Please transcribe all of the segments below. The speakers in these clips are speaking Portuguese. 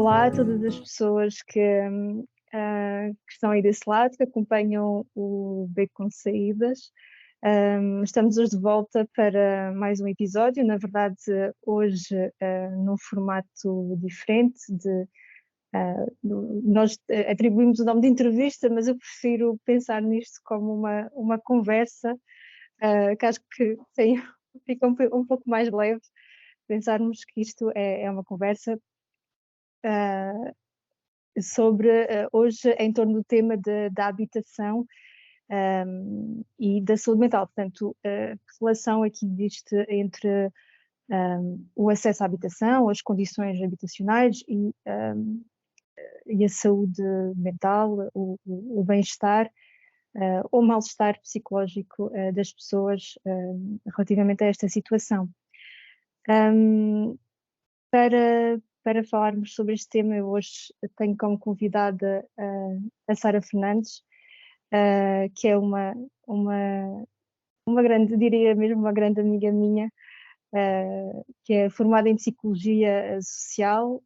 Olá a todas as pessoas que estão aí desse lado, que acompanham o Beco com Saídas. Estamos hoje de volta para mais um episódio, na verdade, hoje num formato diferente. Nós atribuímos o nome de entrevista, mas eu prefiro pensar nisto como uma conversa, que acho que fica um pouco mais leve, pensarmos que isto é uma conversa sobre hoje em torno do tema da habitação e da saúde mental. Portanto, a relação aqui existe entre o acesso à habitação, as condições habitacionais e a saúde mental, o bem-estar ou mal-estar psicológico das pessoas relativamente a esta situação. Para falarmos sobre este tema, eu hoje tenho como convidada a Sara Fernandes, que é uma grande, diria mesmo uma grande amiga minha, que é formada em Psicologia Social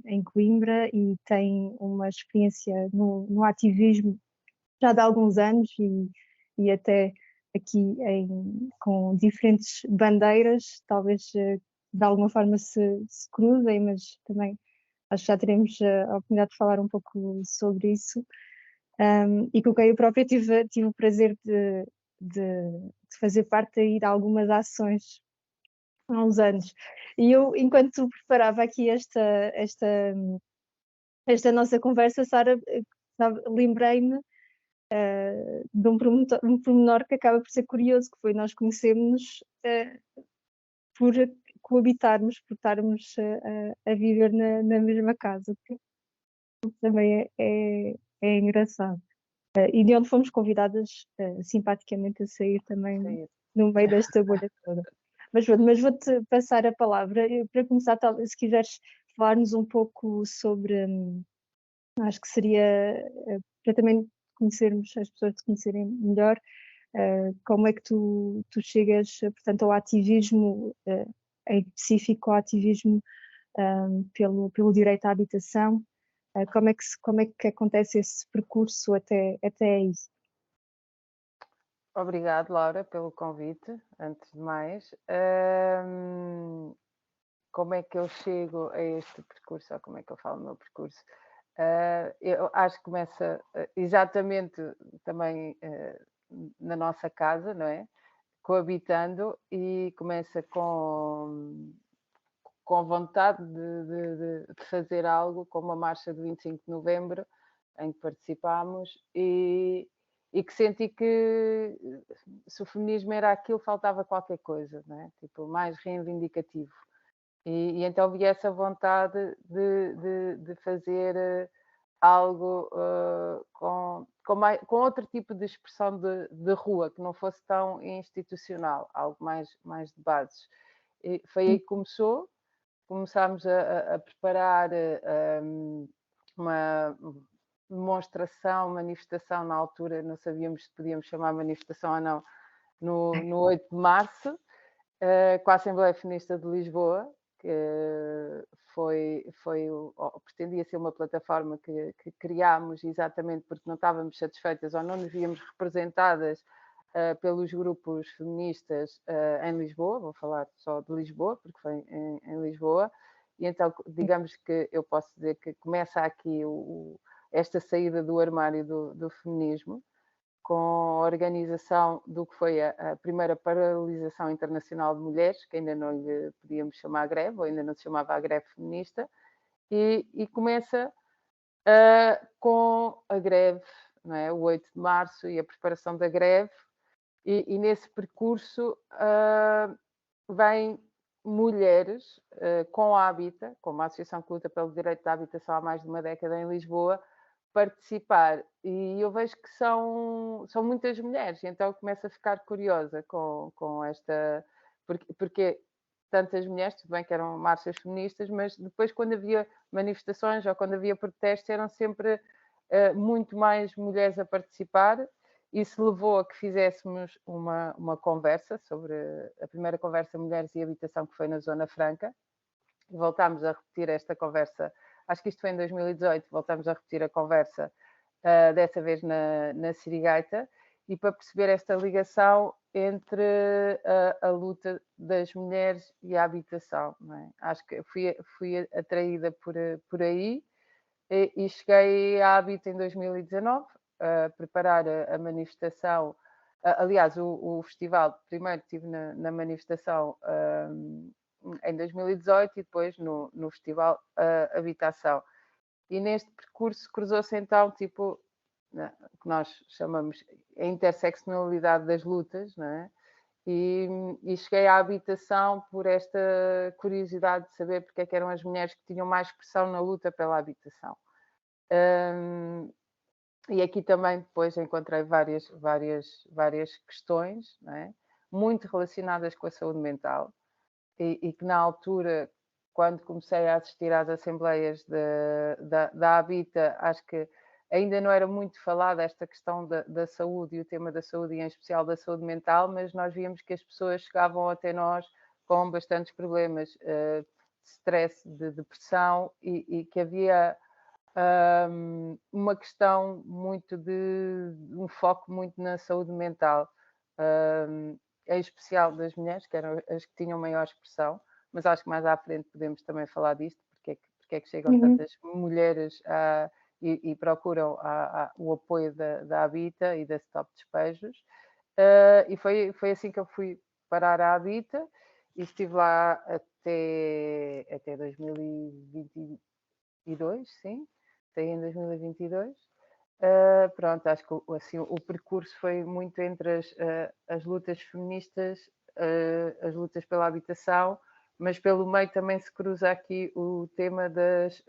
em Coimbra e tem uma experiência no ativismo já de alguns anos e até aqui com diferentes bandeiras, talvez de alguma forma se cruzem, mas também acho que já teremos a oportunidade de falar um pouco sobre isso. E com quem eu própria tive o prazer de fazer parte aí de algumas ações há uns anos. E eu, enquanto preparava aqui esta nossa conversa, Sara, lembrei-me de um pormenor que acaba por ser curioso, que foi nós conhecermos por coabitarmos, por estarmos a viver na mesma casa, que também é engraçado. E de onde fomos convidadas simpaticamente a sair também Sim. no meio desta bolha toda. Mas vou-te passar a palavra. Para começar, talvez, se quiseres falar-nos um pouco sobre, acho que seria para também conhecermos, as pessoas te conhecerem melhor, como é que tu chegas, portanto, ao ativismo, em específico ao ativismo pelo direito à habitação, como é que acontece esse percurso até aí? Obrigado, Laura, pelo convite, antes de mais. Como é que eu chego a este percurso, ou como é que eu falo o meu percurso? Eu acho que começa exatamente também na nossa casa, não é? Coabitando, e começa com vontade de fazer algo, como a marcha de 25 de novembro, em que participámos, e que senti que se o feminismo era aquilo, faltava qualquer coisa, não é? Tipo, mais reivindicativo. E então vi essa vontade de fazer algo com outro tipo de expressão de rua, que não fosse tão institucional, algo mais de bases. E foi aí que começámos a preparar uma demonstração, manifestação. Na altura não sabíamos se podíamos chamar manifestação ou não, no 8 de março, com a Assembleia Feminista de Lisboa, que pretendia ser uma plataforma que criámos exatamente porque não estávamos satisfeitas ou não nos víamos representadas pelos grupos feministas em Lisboa. Vou falar só de Lisboa, porque foi em Lisboa, e então digamos que eu posso dizer que começa aqui esta saída do armário do feminismo, com a organização do que foi a primeira paralisação internacional de mulheres, que ainda não lhe podíamos chamar greve, ou ainda não se chamava a greve feminista, e começa com a greve, não é? O 8 de março e a preparação da greve, e nesse percurso vêm mulheres com a Habita, como a associação que luta pelo direito da habitação há mais de uma década em Lisboa, participar, e eu vejo que são muitas mulheres, e então eu começo a ficar curiosa com esta, porque tantas mulheres, tudo bem que eram marchas feministas, mas depois quando havia manifestações ou quando havia protestos eram sempre muito mais mulheres a participar. Isso levou a que fizéssemos uma conversa sobre a primeira conversa Mulheres e Habitação, que foi na Zona Franca, e voltámos a repetir esta conversa acho que isto foi em 2018, voltamos a repetir a conversa, dessa vez na Sirigaita, e para perceber esta ligação entre a luta das mulheres e a habitação. Não é? Acho que fui atraída por aí e cheguei à Habita em 2019, a preparar a manifestação. Aliás, o festival, primeiro estive na manifestação em 2018 e depois no festival Habitação. E neste percurso cruzou-se então, tipo, que nós chamamos a interseccionalidade das lutas, não é? E cheguei à habitação por esta curiosidade de saber porque é que eram as mulheres que tinham mais pressão na luta pela habitação. E aqui também depois encontrei várias questões, não é? Muito relacionadas com a saúde mental e que na altura, quando comecei a assistir às assembleias da Habita, acho que ainda não era muito falada esta questão da saúde e o tema da saúde, e em especial da saúde mental, mas nós víamos que as pessoas chegavam até nós com bastantes problemas de stress, de depressão, e que havia uma questão muito um foco muito na saúde mental, em especial das mulheres, que eram as que tinham maior expressão, mas acho que mais à frente podemos também falar disto, porque é que chegam tantas mulheres e procuram o apoio da Habita e da Stop Despejos. E foi assim que eu fui parar à Habita e estive lá até 2022, sim, saí em 2022. Pronto, acho que assim, o percurso foi muito entre as lutas feministas, as lutas pela habitação, mas pelo meio também se cruza aqui o tema das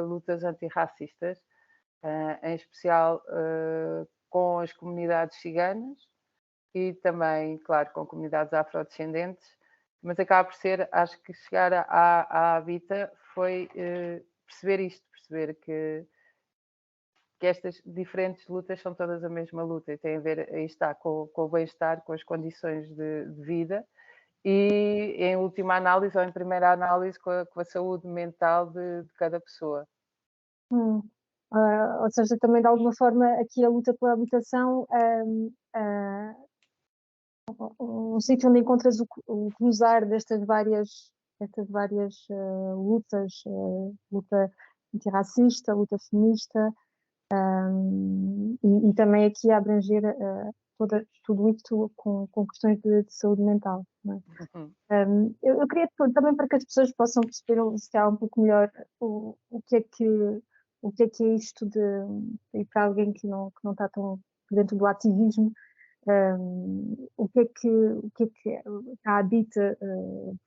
lutas antirracistas, em especial com as comunidades ciganas e também, claro, com comunidades afrodescendentes, mas acaba por ser, acho que chegar à Habita foi perceber que estas diferentes lutas são todas a mesma luta e tem a ver, aí está, com o bem-estar, com as condições de vida e, em última análise, ou em primeira análise, com a saúde mental de cada pessoa. Ou seja, também de alguma forma aqui a luta pela habitação um sítio onde encontras o cruzar destas várias lutas, luta antirracista, luta feminista, e também aqui a abranger tudo isto com questões de saúde mental. Não é? Eu queria também, para que as pessoas possam perceber se calhar um pouco melhor o que é isto e para alguém que não está tão dentro do ativismo, o que é que a Habita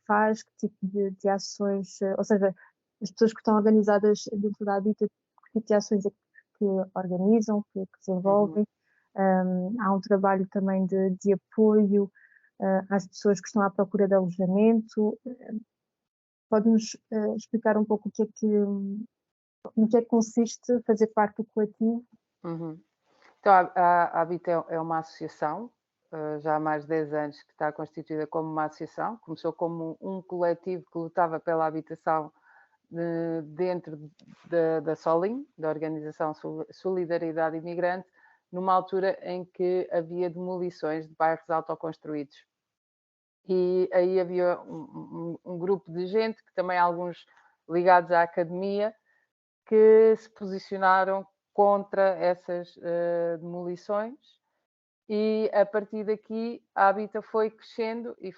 faz, que tipo de ações, ou seja, as pessoas que estão organizadas dentro da Habita, que tipo de ações é que organizam, que desenvolvem. Há um trabalho também de apoio às pessoas que estão à procura de alojamento. Pode-nos explicar um pouco no que é que consiste fazer parte do coletivo? Então, a Habita é uma associação, já há mais de 10 anos que está constituída como uma associação. Começou como um coletivo que lutava pela habitação dentro da SOLIM, da Organização Solidariedade Imigrante, numa altura em que havia demolições de bairros autoconstruídos. E aí havia um grupo de gente, que também alguns ligados à academia, que se posicionaram contra essas demolições, e a partir daqui a Habita foi crescendo e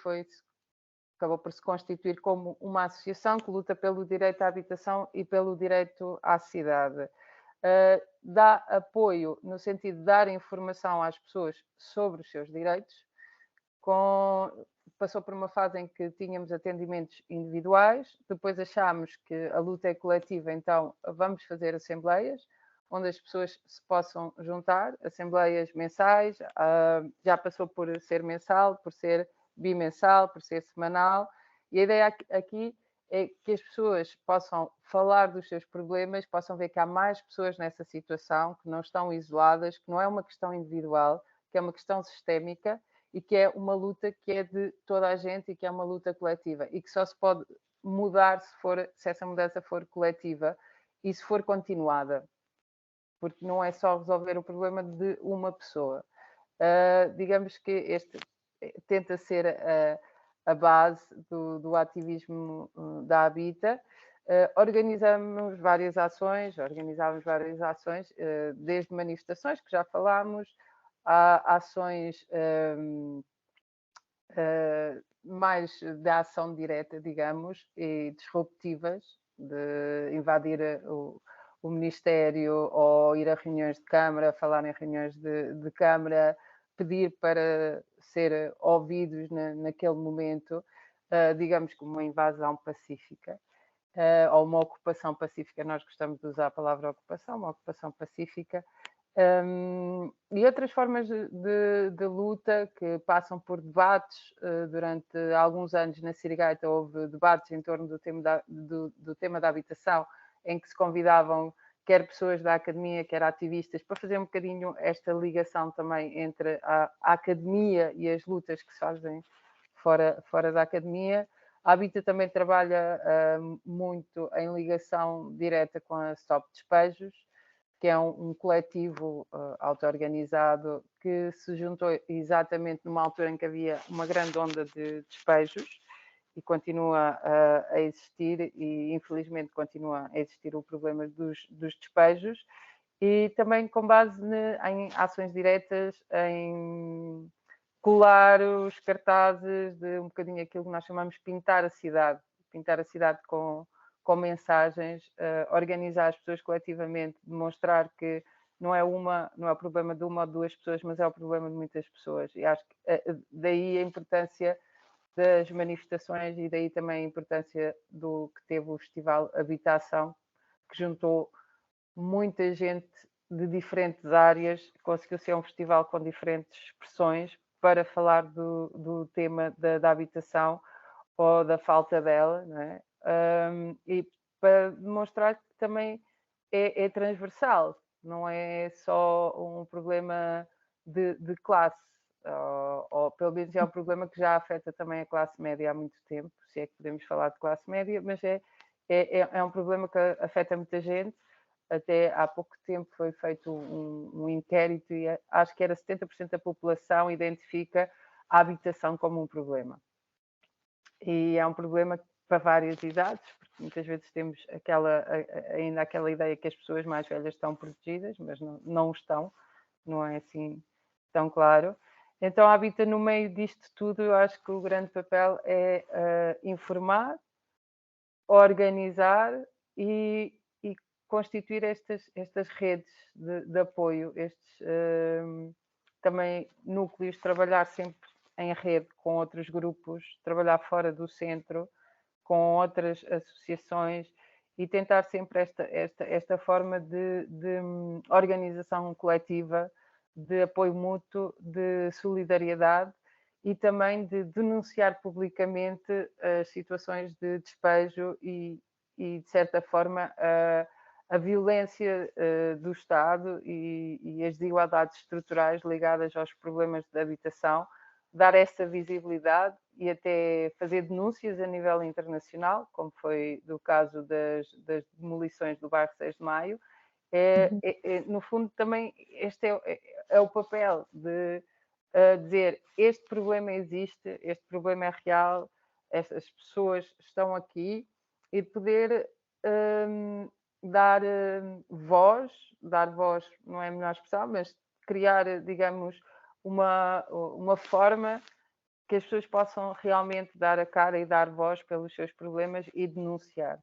acabou por se constituir como uma associação que luta pelo direito à habitação e pelo direito à cidade. Dá apoio no sentido de dar informação às pessoas sobre os seus direitos. Passou por uma fase em que tínhamos atendimentos individuais, depois achámos que a luta é coletiva, então vamos fazer assembleias, onde as pessoas se possam juntar, assembleias mensais, já passou por ser mensal, por ser bimensal, por ser semanal, e a ideia aqui é que as pessoas possam falar dos seus problemas, possam ver que há mais pessoas nessa situação, que não estão isoladas, que não é uma questão individual, que é uma questão sistémica e que é uma luta que é de toda a gente e que é uma luta coletiva e que só se pode mudar se essa mudança for coletiva e se for continuada, porque não é só resolver o problema de uma pessoa. Digamos que este tenta ser a base do ativismo da Habita. Organizámos várias ações, desde manifestações, que já falámos, a ações mais de ação direta, digamos, e disruptivas, de invadir o Ministério ou ir a reuniões de Câmara, falar em reuniões de Câmara, pedir para ser ouvidos naquele momento, digamos que uma invasão pacífica, ou uma ocupação pacífica. Nós gostamos de usar a palavra ocupação, uma ocupação pacífica. E outras formas de luta que passam por debates. Durante alguns anos na Sirigaita houve debates em torno do tema da habitação, em que se convidavam quer pessoas da academia, quer ativistas, para fazer um bocadinho esta ligação também entre a academia e as lutas que se fazem fora da academia. A Habita também trabalha muito em ligação direta com a Stop Despejos, que é um coletivo auto-organizado que se juntou exatamente numa altura em que havia uma grande onda de despejos e continua a existir, e infelizmente continua a existir o problema dos despejos, e também com base em ações diretas, em colar os cartazes, de um bocadinho aquilo que nós chamamos de pintar a cidade com mensagens, organizar as pessoas coletivamente, demonstrar que não é o problema de uma ou duas pessoas, mas é o problema de muitas pessoas. E acho que daí a importância das manifestações, e daí também a importância do que teve o Festival Habitação, que juntou muita gente de diferentes áreas, conseguiu ser um festival com diferentes expressões para falar do tema da habitação ou da falta dela, não é? E para demonstrar que também é transversal, não é só um problema de classe, ou pelo menos é um problema que já afeta também a classe média há muito tempo, se é que podemos falar de classe média, mas é um problema que afeta muita gente. Até há pouco tempo foi feito um inquérito e acho que era 70% da população identifica a habitação como um problema. E é um problema para várias idades, porque muitas vezes temos ainda aquela ideia que as pessoas mais velhas estão protegidas, mas não estão, não é assim tão claro. Então, a Habita, no meio disto tudo, eu acho que o grande papel é informar, organizar e constituir estas redes de apoio, estes também núcleos, trabalhar sempre em rede com outros grupos, trabalhar fora do centro, com outras associações, e tentar sempre esta forma de organização coletiva, de apoio mútuo, de solidariedade, e também de denunciar publicamente as situações de despejo e de certa forma, a violência do Estado e as desigualdades estruturais ligadas aos problemas de habitação, dar essa visibilidade e até fazer denúncias a nível internacional, como foi do caso das demolições do bairro 6 de Maio. No fundo, também este é o papel de dizer: este problema existe, este problema é real, estas pessoas estão aqui, e poder dar voz não é a melhor expressão, mas criar, digamos, uma forma que as pessoas possam realmente dar a cara e dar voz pelos seus problemas e denunciar.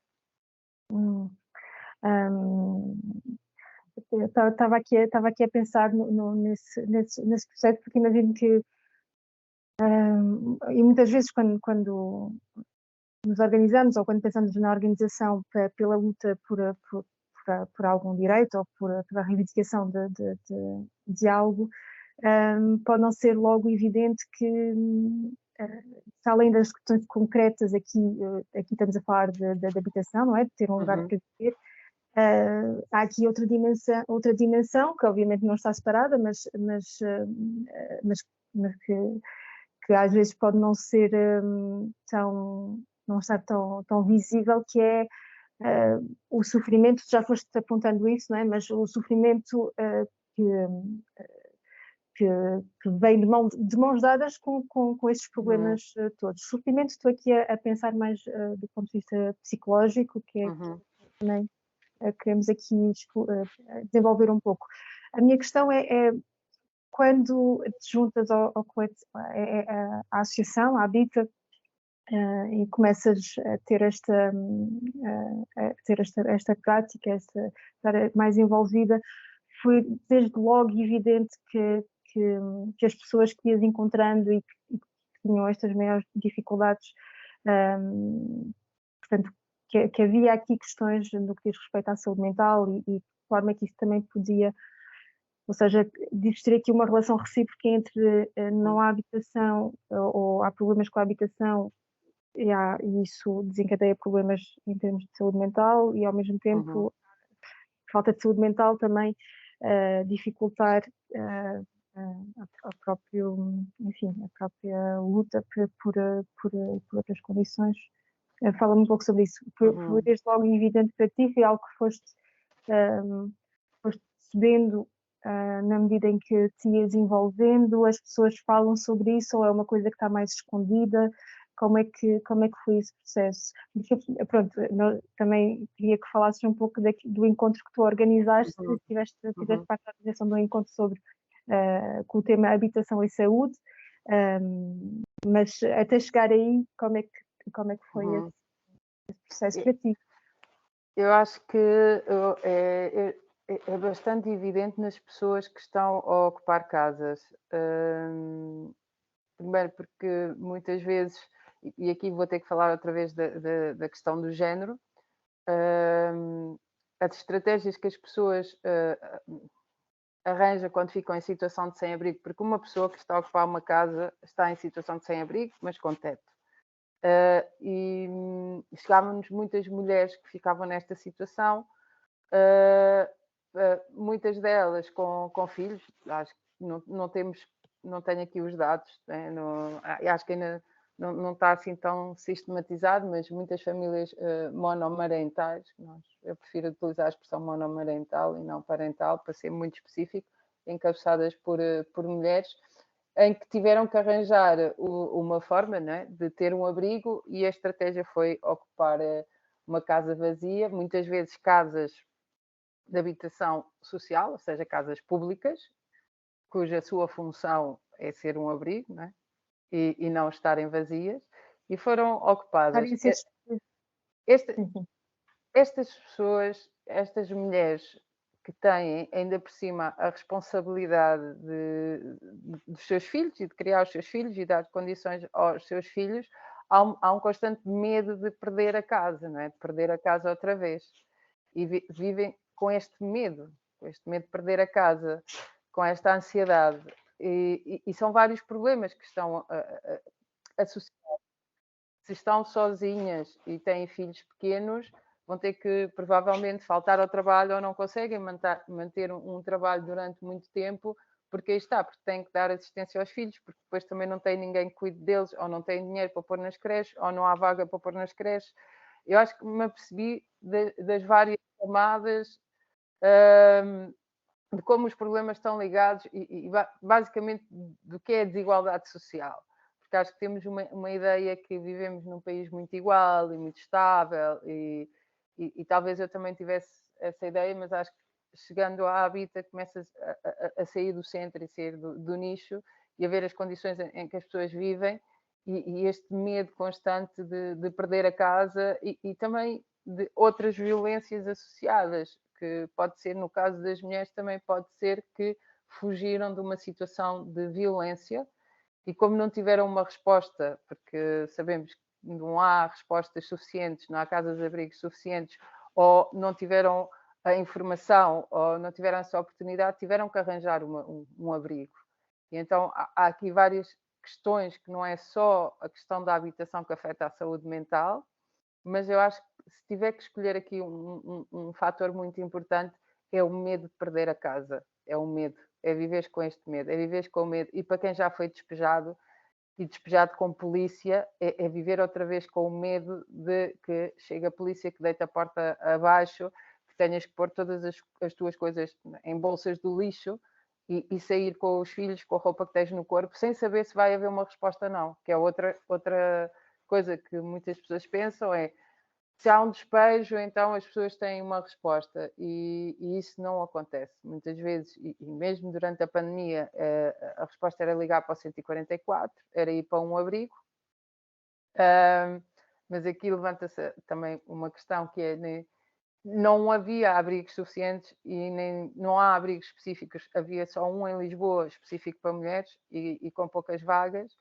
Eu estava aqui a pensar nesse processo, porque imagino que e muitas vezes quando nos organizamos, ou quando pensamos na organização pela luta por algum direito, ou pela reivindicação de algo, pode não ser logo evidente que, além das questões concretas, aqui estamos a falar de habitação, não é? De ter um lugar para viver. Há aqui outra dimensão que obviamente não está separada, mas que às vezes pode não ser não estar tão visível, que é o sofrimento, já foste apontando isso, não é? Mas o sofrimento que, que, que vem de mãos dadas com estes problemas todos. Sofrimento, estou aqui a pensar mais do ponto de vista psicológico, que é que também queremos aqui desenvolver um pouco. A minha questão é quando te juntas à associação, à Habita, e começas a ter esta prática, estar mais envolvida, foi desde logo evidente que as pessoas que ias encontrando e que tinham estas maiores dificuldades, portanto, que havia aqui questões no que diz respeito à saúde mental e de forma que isso também podia, ou seja, de existir aqui uma relação recíproca entre não há habitação ou há problemas com a habitação e isso desencadeia problemas em termos de saúde mental e ao mesmo tempo falta de saúde mental também dificultar a própria luta por outras condições. Fala-me um pouco sobre isso. Foi desde logo evidente para ti, foi algo que foste percebendo na medida em que te ias envolvendo, as pessoas falam sobre isso ou é uma coisa que está mais escondida? Como é que foi esse processo? Porque, pronto, também queria que falasses um pouco do encontro que tu organizaste, fizeste parte da organização do encontro com o tema habitação e saúde, mas até chegar aí, como é que foi esse processo para ti? Eu acho que é bastante evidente nas pessoas que estão a ocupar casas. Primeiro porque muitas vezes, e aqui vou ter que falar outra vez da questão do género, as estratégias que as pessoas arranjam quando ficam em situação de sem-abrigo, porque uma pessoa que está a ocupar uma casa está em situação de sem-abrigo, mas com teto. E chegavam-nos muitas mulheres que ficavam nesta situação, muitas delas com filhos, acho que não tenho aqui os dados, né? Acho que ainda não está assim tão sistematizado, mas muitas famílias monomarentais, eu prefiro utilizar a expressão monomarental e não parental, para ser muito específico, encabeçadas por mulheres, em que tiveram que arranjar uma forma, né, de ter um abrigo, e a estratégia foi ocupar uma casa vazia, muitas vezes casas de habitação social, ou seja, casas públicas, cuja sua função é ser um abrigo, né, e não estarem vazias, e foram ocupadas. Estas pessoas, estas mulheres que têm ainda por cima a responsabilidade dos seus filhos e de criar os seus filhos e dar condições aos seus filhos, há um constante medo de perder a casa, não é? De perder a casa outra vez. E vivem com este medo de perder a casa, com esta ansiedade. E são vários problemas que estão associados. Se estão sozinhas e têm filhos pequenos, vão ter que provavelmente faltar ao trabalho ou não conseguem manter um trabalho durante muito tempo, porque aí está, porque têm que dar assistência aos filhos, porque depois também não tem ninguém que cuide deles, ou não têm dinheiro para pôr nas creches, ou não há vaga para pôr nas creches. Eu acho que me apercebi das várias camadas, de como os problemas estão ligados e basicamente do que é a desigualdade social. Porque acho que temos uma ideia que vivemos num país muito igual e muito estável e talvez eu também tivesse essa ideia, mas acho que chegando à Habita começas a sair do centro e sair do nicho e a ver as condições em que as pessoas vivem e este medo constante de perder a casa e também de outras violências associadas, que pode ser, no caso das mulheres, também pode ser que fugiram de uma situação de violência e como não tiveram uma resposta, porque sabemos que não há respostas suficientes, não há casas de abrigo suficientes, ou não tiveram a informação, ou não tiveram essa oportunidade, tiveram que arranjar um abrigo. E então há aqui várias questões, que não é só a questão da habitação que afeta a saúde mental, mas eu acho que se tiver que escolher aqui um fator muito importante, é o medo de perder a casa. É o medo. É viver com este medo. É viver com o medo. E para quem já foi despejado, e despejado com polícia, é viver outra vez com o medo de que chegue a polícia, que deite a porta abaixo, que tenhas que pôr todas as tuas coisas em bolsas do lixo e sair com os filhos, com a roupa que tens no corpo, sem saber se vai haver uma resposta ou não, que é outra coisa que muitas pessoas pensam, é se há um despejo, então as pessoas têm uma resposta e isso não acontece. Muitas vezes, e mesmo durante a pandemia, a resposta era ligar para o 144, era ir para um abrigo, mas aqui levanta-se também uma questão que é, né, não havia abrigos suficientes e nem, não há abrigos específicos, havia só um em Lisboa específico para mulheres e com poucas vagas.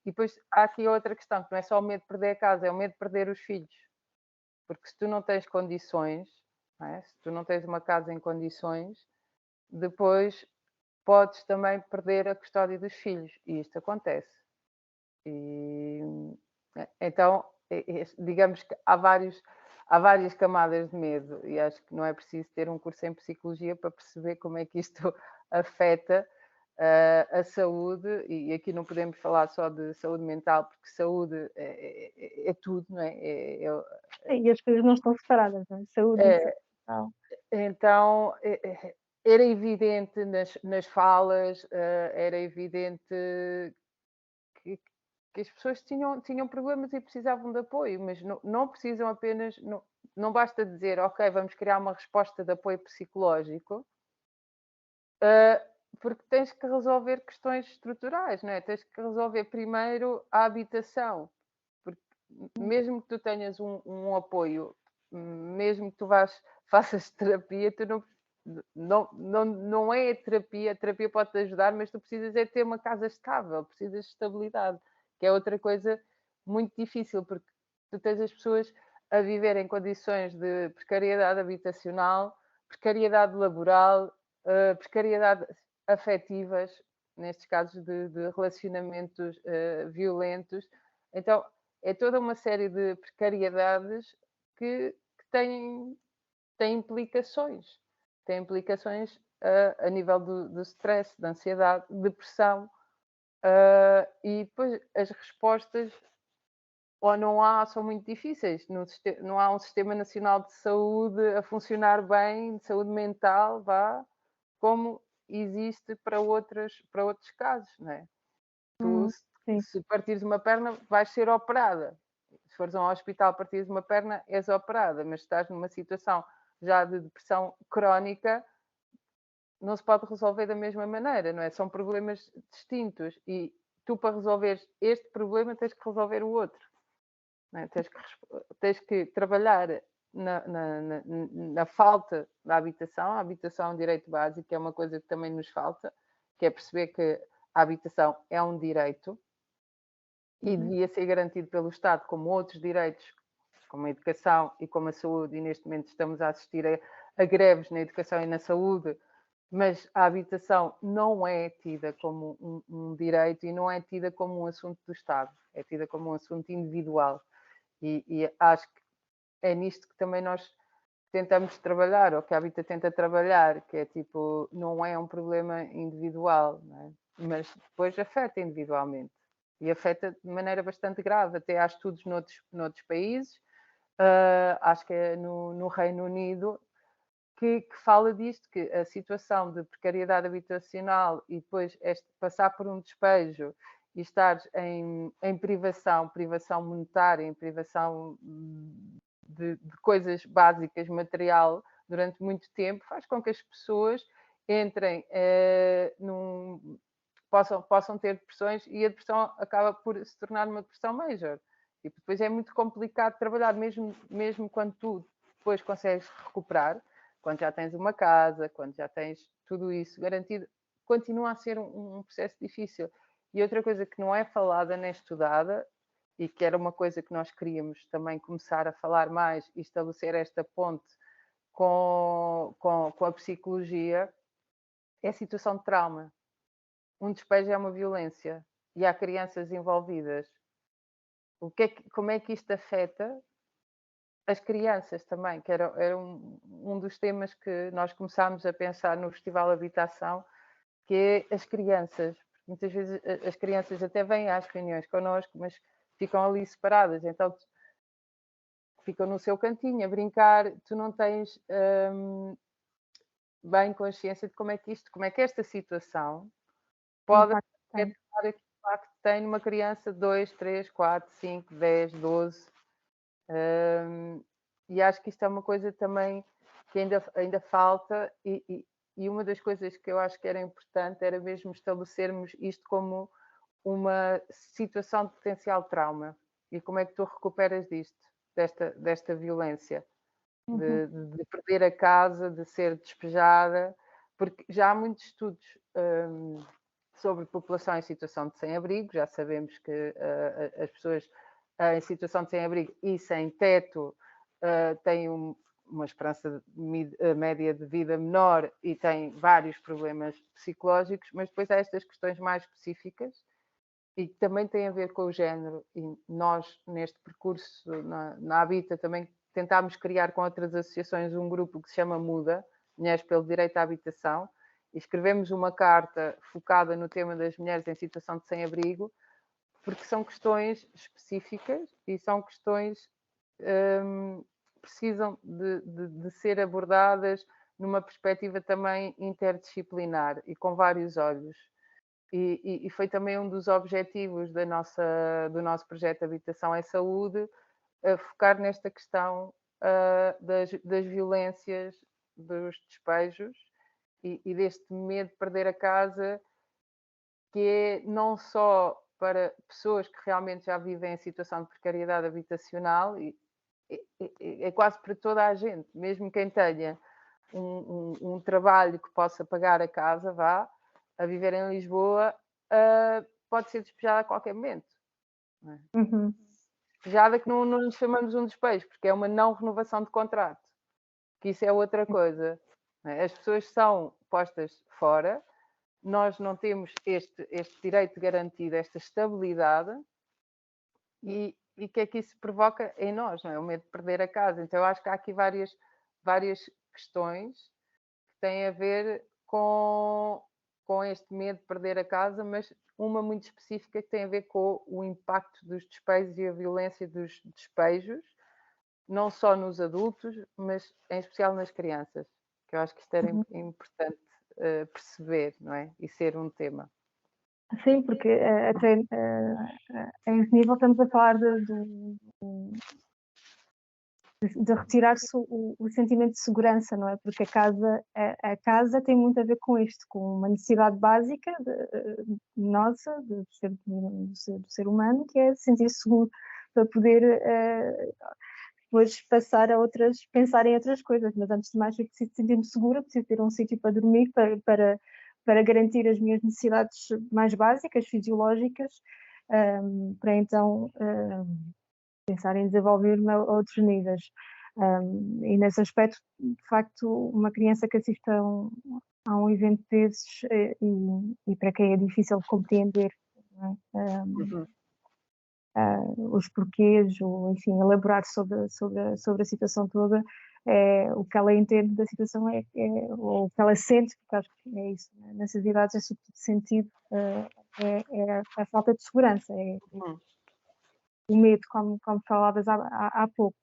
E depois há aqui outra questão, que não é só o medo de perder a casa, é o medo de perder os filhos. Porque se tu não tens condições, não é? Se tu não tens uma casa em condições, depois podes também perder a custódia dos filhos. E isto acontece. E, então, digamos que há várias camadas de medo e acho que não é preciso ter um curso em psicologia para perceber como é que isto afeta a saúde, e aqui não podemos falar só de saúde mental, porque saúde é tudo, não é? E as coisas não estão separadas, não é? Saúde e É, saúde. então, era evidente nas falas, era evidente que, que as pessoas tinham problemas e precisavam de apoio, mas não precisam apenas, não basta dizer, ok, vamos criar uma resposta de apoio psicológico, porque tens que resolver questões estruturais, não é? Tens que resolver primeiro a habitação, porque mesmo que tu tenhas um apoio, mesmo que tu faças terapia, tu não é a terapia pode-te ajudar, mas tu precisas é ter uma casa estável, precisas de estabilidade, que é outra coisa muito difícil, porque tu tens as pessoas a viver em condições de precariedade habitacional, precariedade laboral, precariedade afetivas, nestes casos de relacionamentos violentos. Então, é toda uma série de precariedades que têm implicações. Têm implicações a nível do stress, da ansiedade, depressão, e depois as respostas ou não há, são muito difíceis. Não há um sistema nacional de saúde a funcionar bem, de saúde mental, vá, como existe para outros casos, não é? Tu, Sim. se partires uma perna, vais ser operada. Se fores a um hospital partires uma perna, és operada, mas se estás numa situação já de depressão crónica, não se pode resolver da mesma maneira, não é? São problemas distintos e tu, para resolveres este problema, tens que resolver o outro. Não é? Tens que trabalhar na falta da habitação. A habitação é um direito básico, é uma coisa que também nos falta, que é perceber que a habitação é um direito e devia ser garantido pelo Estado como outros direitos, como a educação e como a saúde, e neste momento estamos a assistir a greves na educação e na saúde, mas a habitação não é tida como um direito e não é tida como um assunto do Estado, é tida como um assunto individual. E acho que é nisto que também nós tentamos trabalhar, ou que a Habita tenta trabalhar, que é tipo, não é um problema individual, não é? Mas depois afeta individualmente. E afeta de maneira bastante grave. Até há estudos noutros países, acho que é no Reino Unido, que fala disto, que a situação de precariedade habitacional e depois passar por um despejo e estar em privação monetária, em privação de coisas básicas, material, durante muito tempo, faz com que as pessoas entrem possam ter depressões e a depressão acaba por se tornar uma depressão major. E depois é muito complicado trabalhar, mesmo quando tu depois consegues recuperar, quando já tens uma casa, quando já tens tudo isso garantido, continua a ser um processo difícil. E outra coisa que não é falada nem estudada, e que era uma coisa que nós queríamos também começar a falar mais e estabelecer esta ponte com a psicologia, é a situação de trauma. Um despejo é uma violência e há crianças envolvidas. Como é que isto afeta as crianças também, que era um dos temas que nós começámos a pensar no Festival Habitação, que é as crianças. muitas vezes as crianças até vêm às reuniões connosco, mas ficam ali separadas, então ficam no seu cantinho a brincar, tu não tens bem consciência de como é que esta situação pode afetar aquele impacto que tem numa criança de 2, 3, 4, 5, 10, 12. E acho que isto é uma coisa também que ainda falta, e uma das coisas que eu acho que era importante era mesmo estabelecermos isto como uma situação de potencial trauma. E como é que tu recuperas disto, desta violência? De perder a casa, de ser despejada, porque já há muitos estudos sobre população em situação de sem-abrigo, já sabemos que as pessoas em situação de sem-abrigo e sem teto têm uma esperança média de vida menor e têm vários problemas psicológicos, mas depois há estas questões mais específicas e que também têm a ver com o género, e nós, neste percurso na Habita, também tentámos criar com outras associações um grupo que se chama Muda, Mulheres pelo Direito à Habitação, e escrevemos uma carta focada no tema das mulheres em situação de sem-abrigo, porque são questões específicas e são questões que precisam de ser abordadas numa perspectiva também interdisciplinar e com vários olhos. E foi também um dos objetivos do nosso projeto Habitação é Saúde, focar nesta questão das violências, dos despejos e deste medo de perder a casa, que é não só para pessoas que realmente já vivem em situação de precariedade habitacional, é quase para toda a gente, mesmo quem tenha um trabalho que possa pagar a casa, vá, a viver em Lisboa, pode ser despejada a qualquer momento. Não é? Despejada que não nos chamamos um despejo, porque é uma não renovação de contrato, que isso é outra coisa. Não é? As pessoas são postas fora, nós não temos este direito garantido, esta estabilidade, e o que é que isso provoca em nós? Não é? O medo de perder a casa. Então eu acho que há aqui várias questões que têm a ver com este medo de perder a casa, mas uma muito específica que tem a ver com o impacto dos despejos e a violência dos despejos, não só nos adultos, mas em especial nas crianças, que eu acho que isto era importante perceber, não é? E ser um tema. Sim, porque até em esse nível estamos a falar de retirar-se o sentimento de segurança, não é? Porque a casa tem muito a ver com isto, com uma necessidade básica nossa, do ser humano, que é sentir-se seguro para poder depois passar pensar em outras coisas. Mas antes de mais, eu preciso sentir-me segura, preciso ter um sítio para dormir, para garantir as minhas necessidades mais básicas, fisiológicas, para então pensar em desenvolver-me a outros níveis. E nesse aspecto, de facto, uma criança que assista a um evento desses e para quem é difícil de compreender, não é? Os porquês, ou enfim, elaborar sobre a situação toda, o que ela entende da situação ou o que ela sente, porque acho que é isso, né? Nessas idades é sobretudo sentido, é a falta de segurança, o medo, como falavas há pouco.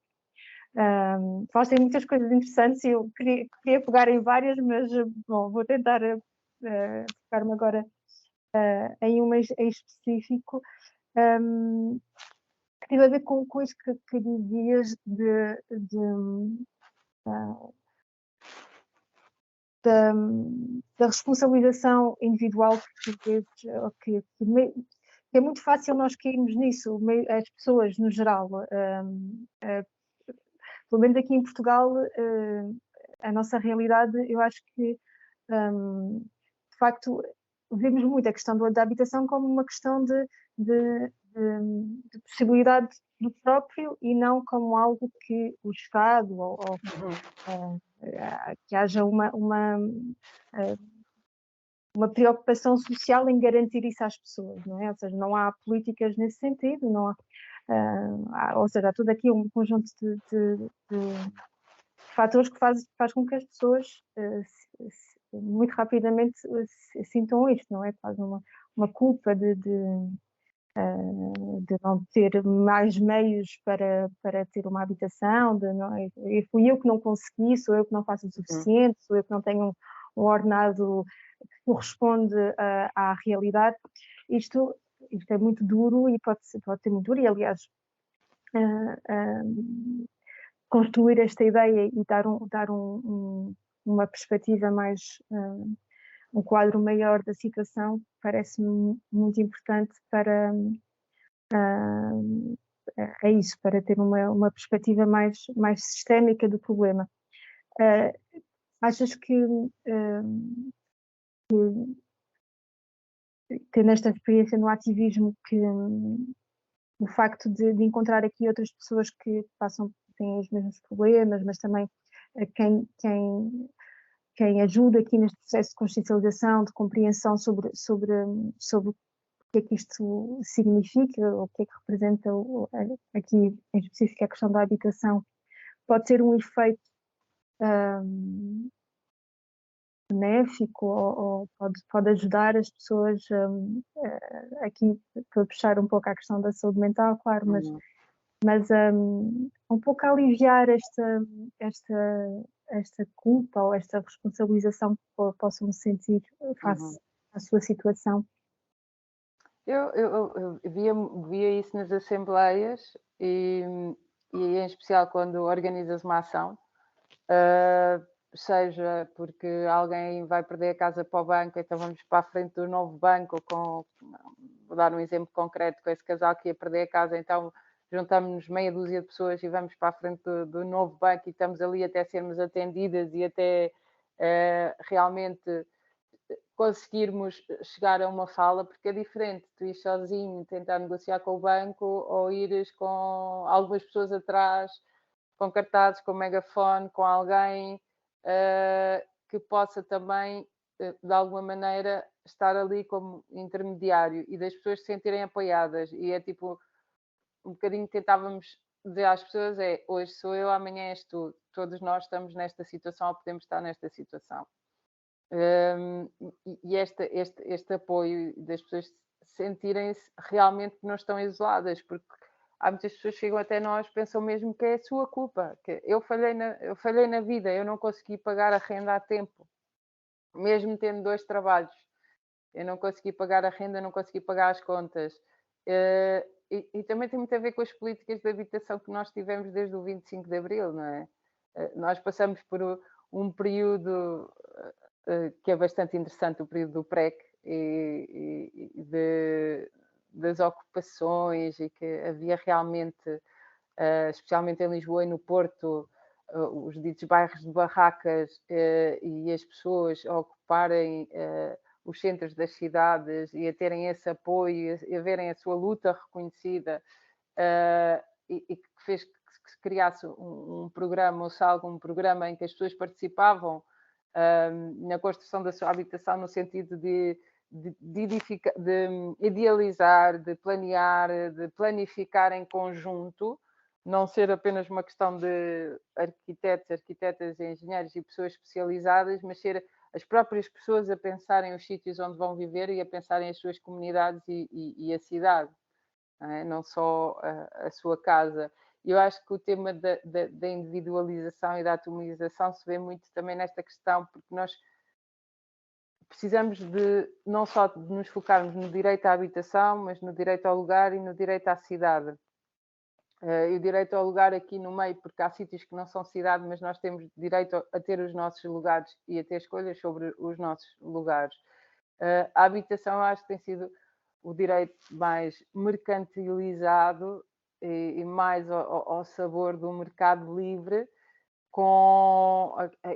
Falaste em muitas coisas interessantes e eu queria pegar em várias, mas bom, vou tentar focar-me agora em uma em específico, que teve a ver com isso que dizias da responsabilização individual, porque é muito fácil nós cairmos nisso, as pessoas no geral. Pelo menos aqui em Portugal, a nossa realidade, eu acho que, de facto, vemos muito a questão da habitação como uma questão de possibilidade do próprio e não como algo que o Estado ou que haja uma preocupação social em garantir isso às pessoas, não é? Ou seja, não há políticas nesse sentido, não há, ou seja, há tudo aqui um conjunto de fatores que faz com que as pessoas muito rapidamente sintam isto, não é? Quase uma culpa de não ter mais meios para ter uma habitação, fui eu que não consegui, sou eu que não faço o suficiente, sou eu que não tenho um ordenado que corresponde à realidade. Isto é muito duro e pode ser muito duro, e aliás, construir esta ideia e dar uma perspectiva mais, um quadro maior da situação, parece-me muito importante para é isso, para ter uma perspectiva mais sistémica do problema. Achas que nesta experiência no ativismo, que o facto de encontrar aqui outras pessoas que têm os mesmos problemas, mas também quem ajuda aqui neste processo de consciencialização, de compreensão sobre o que é que isto significa, ou o que é que representa aqui em específico a questão da habitação, pode ter um efeito benéfico, ou pode ajudar as pessoas aqui, para puxar um pouco a questão da saúde mental, claro, mas um pouco aliviar esta culpa ou esta responsabilização que possam sentir face à sua situação. Eu via isso nas assembleias e em especial quando organizas uma ação, seja porque alguém vai perder a casa para o banco, então vamos para a frente do novo banco, vou dar um exemplo concreto, com esse casal que ia perder a casa, então juntamos-nos meia dúzia de pessoas e vamos para a frente do novo banco e estamos ali até sermos atendidas e até realmente conseguirmos chegar a uma fala, porque é diferente tu ir sozinho tentar negociar com o banco ou ires com algumas pessoas atrás, com cartazes, com megafone, com alguém que possa também, de alguma maneira, estar ali como intermediário e das pessoas se sentirem apoiadas. E é tipo, um bocadinho tentávamos dizer às pessoas, hoje sou eu, amanhã és tu. Todos nós estamos nesta situação ou podemos estar nesta situação. E este apoio das pessoas sentirem-se realmente que não estão isoladas, porque há muitas pessoas que chegam até nós, pensam mesmo que é a sua culpa, que eu falhei na vida, eu não consegui pagar a renda a tempo, mesmo tendo 2 trabalhos, eu não consegui pagar a renda, não consegui pagar as contas. E também tem muito a ver com as políticas de habitação que nós tivemos desde o 25 de Abril, não é? Nós passamos por um período que é bastante interessante, o período do PREC e das ocupações, e que havia realmente, especialmente em Lisboa e no Porto, os ditos bairros de barracas, e as pessoas a ocuparem os centros das cidades e a terem esse apoio e a verem a sua luta reconhecida, e que fez que se criasse um programa, ou algum programa em que as pessoas participavam na construção da sua habitação, no sentido de idealizar, de planear, de planificar em conjunto, não ser apenas uma questão de arquitetos, arquitetas, engenheiros e pessoas especializadas, mas ser as próprias pessoas a pensarem os sítios onde vão viver e a pensarem as suas comunidades e a cidade, não só a sua casa. Eu acho que o tema da individualização e da atomização se vê muito também nesta questão, porque nós precisamos de não só de nos focarmos no direito à habitação, mas no direito ao lugar e no direito à cidade. E o direito ao lugar aqui no meio, porque há sítios que não são cidade, mas nós temos direito a ter os nossos lugares e a ter escolhas sobre os nossos lugares. A habitação, eu acho que tem sido o direito mais mercantilizado e mais ao sabor do mercado livre, com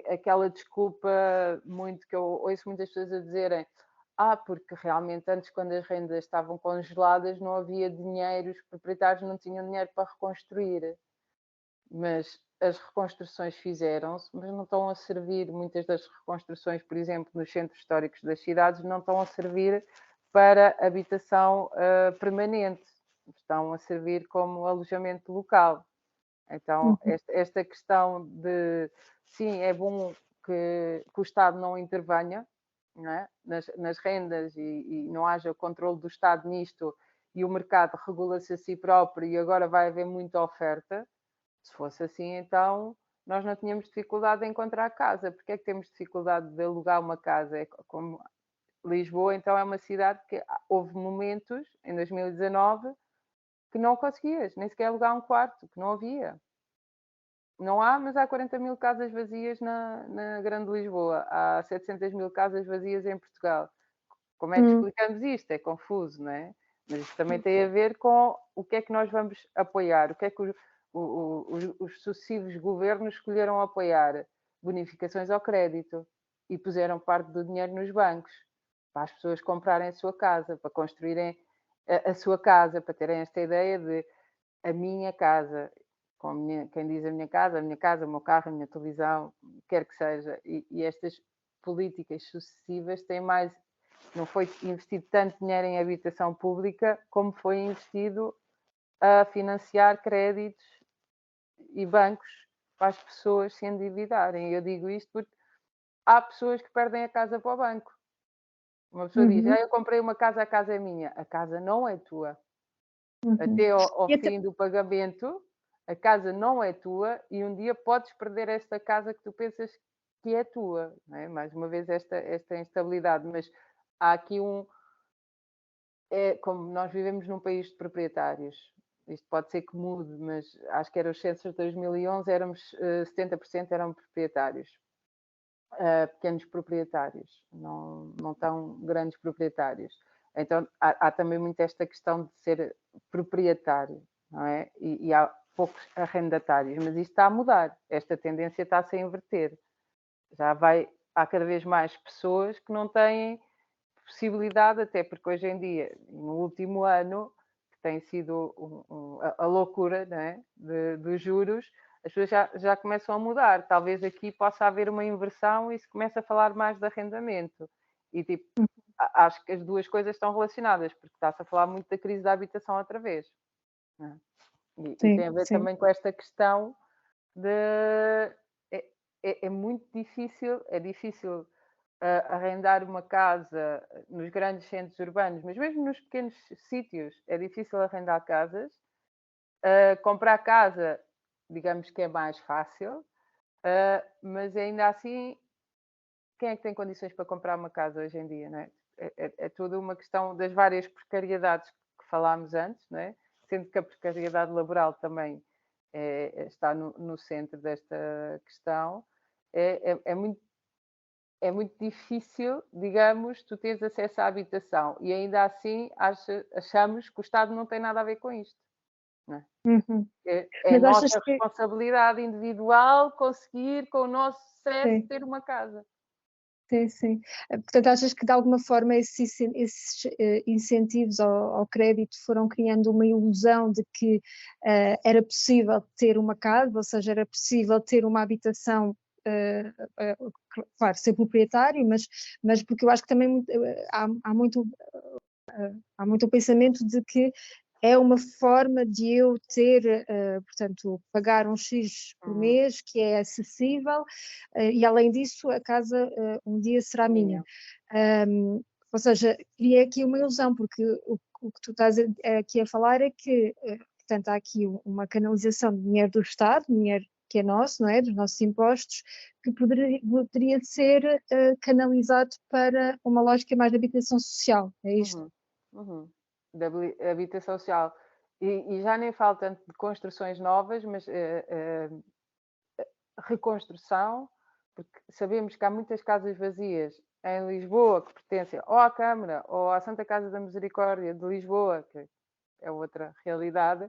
aquela desculpa muito que eu ouço muitas pessoas a dizerem: porque realmente antes, quando as rendas estavam congeladas, não havia dinheiro, os proprietários não tinham dinheiro para reconstruir. Mas as reconstruções fizeram-se, mas não estão a servir, muitas das reconstruções, por exemplo, nos centros históricos das cidades, não estão a servir para habitação permanente, estão a servir como alojamento local. Então, esta questão de, sim, é bom que o Estado não intervenha, não é? Nas rendas e não haja controle do Estado nisto e o mercado regula-se a si próprio e agora vai haver muita oferta, se fosse assim, então nós não tínhamos dificuldade em encontrar casa. Porque é que temos dificuldade de alugar uma casa? É como Lisboa, então, é uma cidade que houve momentos, em 2019, que não conseguias nem sequer alugar um quarto, que não havia. Não há, mas há 40.000 casas vazias na Grande Lisboa. Há 700.000 casas vazias em Portugal. Como é que explicamos isto? É confuso, não é? Mas isto também tem a ver com o que é que nós vamos apoiar, o que é que os sucessivos governos escolheram apoiar. Bonificações ao crédito e puseram parte do dinheiro nos bancos para as pessoas comprarem a sua casa, para construírem a sua casa, para terem esta ideia de a minha casa, quem diz a minha casa, o meu carro, a minha televisão, quer que seja. E estas políticas sucessivas têm mais. Não foi investido tanto dinheiro em habitação pública como foi investido a financiar créditos e bancos para as pessoas se endividarem. Eu digo isto porque há pessoas que perdem a casa para o banco. Uma pessoa diz, eu comprei uma casa, a casa é minha. A casa não é tua. Até ao fim do pagamento, a casa não é tua e um dia podes perder esta casa que tu pensas que é tua. Não é? Mais uma vez esta instabilidade. Mas há aqui como nós vivemos num país de proprietários. Isto pode ser que mude, mas acho que era os censos de 2011, 70% eram proprietários. Pequenos proprietários, não tão grandes proprietários. Então há também muito esta questão de ser proprietário, não é? E há poucos arrendatários, mas isto está a mudar, esta tendência está-se a inverter. Há cada vez mais pessoas que não têm possibilidade, até porque hoje em dia, no último ano, que tem sido a loucura, não é? Dos juros, as pessoas já começam a mudar. Talvez aqui possa haver uma inversão e se começa a falar mais de arrendamento. E tipo, acho que as duas coisas estão relacionadas, porque está-se a falar muito da crise da habitação outra vez. Não é? E tem a ver também com esta questão de. É muito difícil, é difícil arrendar uma casa nos grandes centros urbanos, mas mesmo nos pequenos sítios é difícil arrendar casas. Comprar casa, digamos que é mais fácil, mas ainda assim, quem é que tem condições para comprar uma casa hoje em dia, não é? É toda uma questão das várias precariedades que falámos antes, não é? Sendo que a precariedade laboral também está no centro desta questão. É muito difícil, digamos, tu teres acesso à habitação e ainda assim achamos que o Estado não tem nada a ver com isto. Não é? É Mas achas nossa que responsabilidade individual conseguir, com o nosso sucesso, sim, ter uma casa. sim. Portanto, achas que de alguma forma esses incentivos ao crédito foram criando uma ilusão de que era possível ter uma casa, ou seja, era possível ter uma habitação, claro, ser proprietário, mas porque eu acho que também há muito o pensamento de que é uma forma de eu ter, portanto, pagar um X por mês, que é acessível, e além disso a casa um dia será minha. Ou seja, cria aqui uma ilusão, porque o que tu estás aqui a falar é que, portanto, há aqui uma canalização de dinheiro do Estado, dinheiro que é nosso, não é? Dos nossos impostos, que poderia ser canalizado para uma lógica mais de habitação social, é isto? Da habitação social. E já nem falo tanto de construções novas, mas reconstrução, porque sabemos que há muitas casas vazias em Lisboa que pertencem ou à Câmara ou à Santa Casa da Misericórdia de Lisboa, que é outra realidade.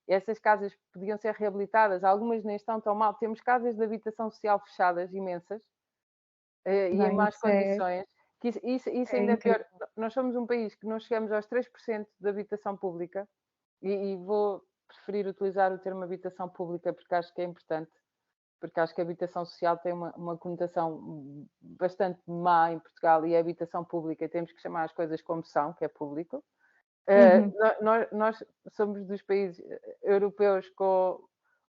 Essas casas podiam ser reabilitadas, algumas nem estão tão mal. Temos casas de habitação social fechadas, imensas, e em Bem, más isso é, condições. Que isso é ainda é pior. incrível. Nós somos um país que não chegamos aos 3% de habitação pública, e vou preferir utilizar o termo habitação pública porque acho que é importante, porque acho que a habitação social tem uma conotação bastante má em Portugal e a habitação pública temos que chamar as coisas como são, que é público. Nós somos dos países europeus com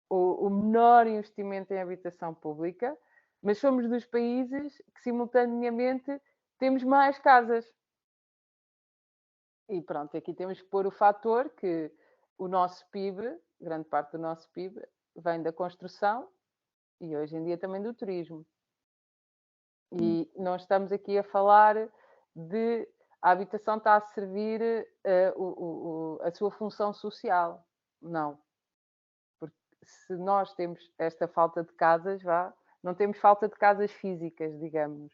o menor investimento em habitação pública, mas somos dos países que simultaneamente temos mais casas. E pronto, aqui temos que pôr o fator que o nosso PIB, grande parte do nosso PIB, vem da construção e hoje em dia também do turismo. E não estamos aqui a falar de a habitação está a servir a sua função social. Não. Porque se nós temos esta falta de casas, não temos falta de casas físicas, digamos.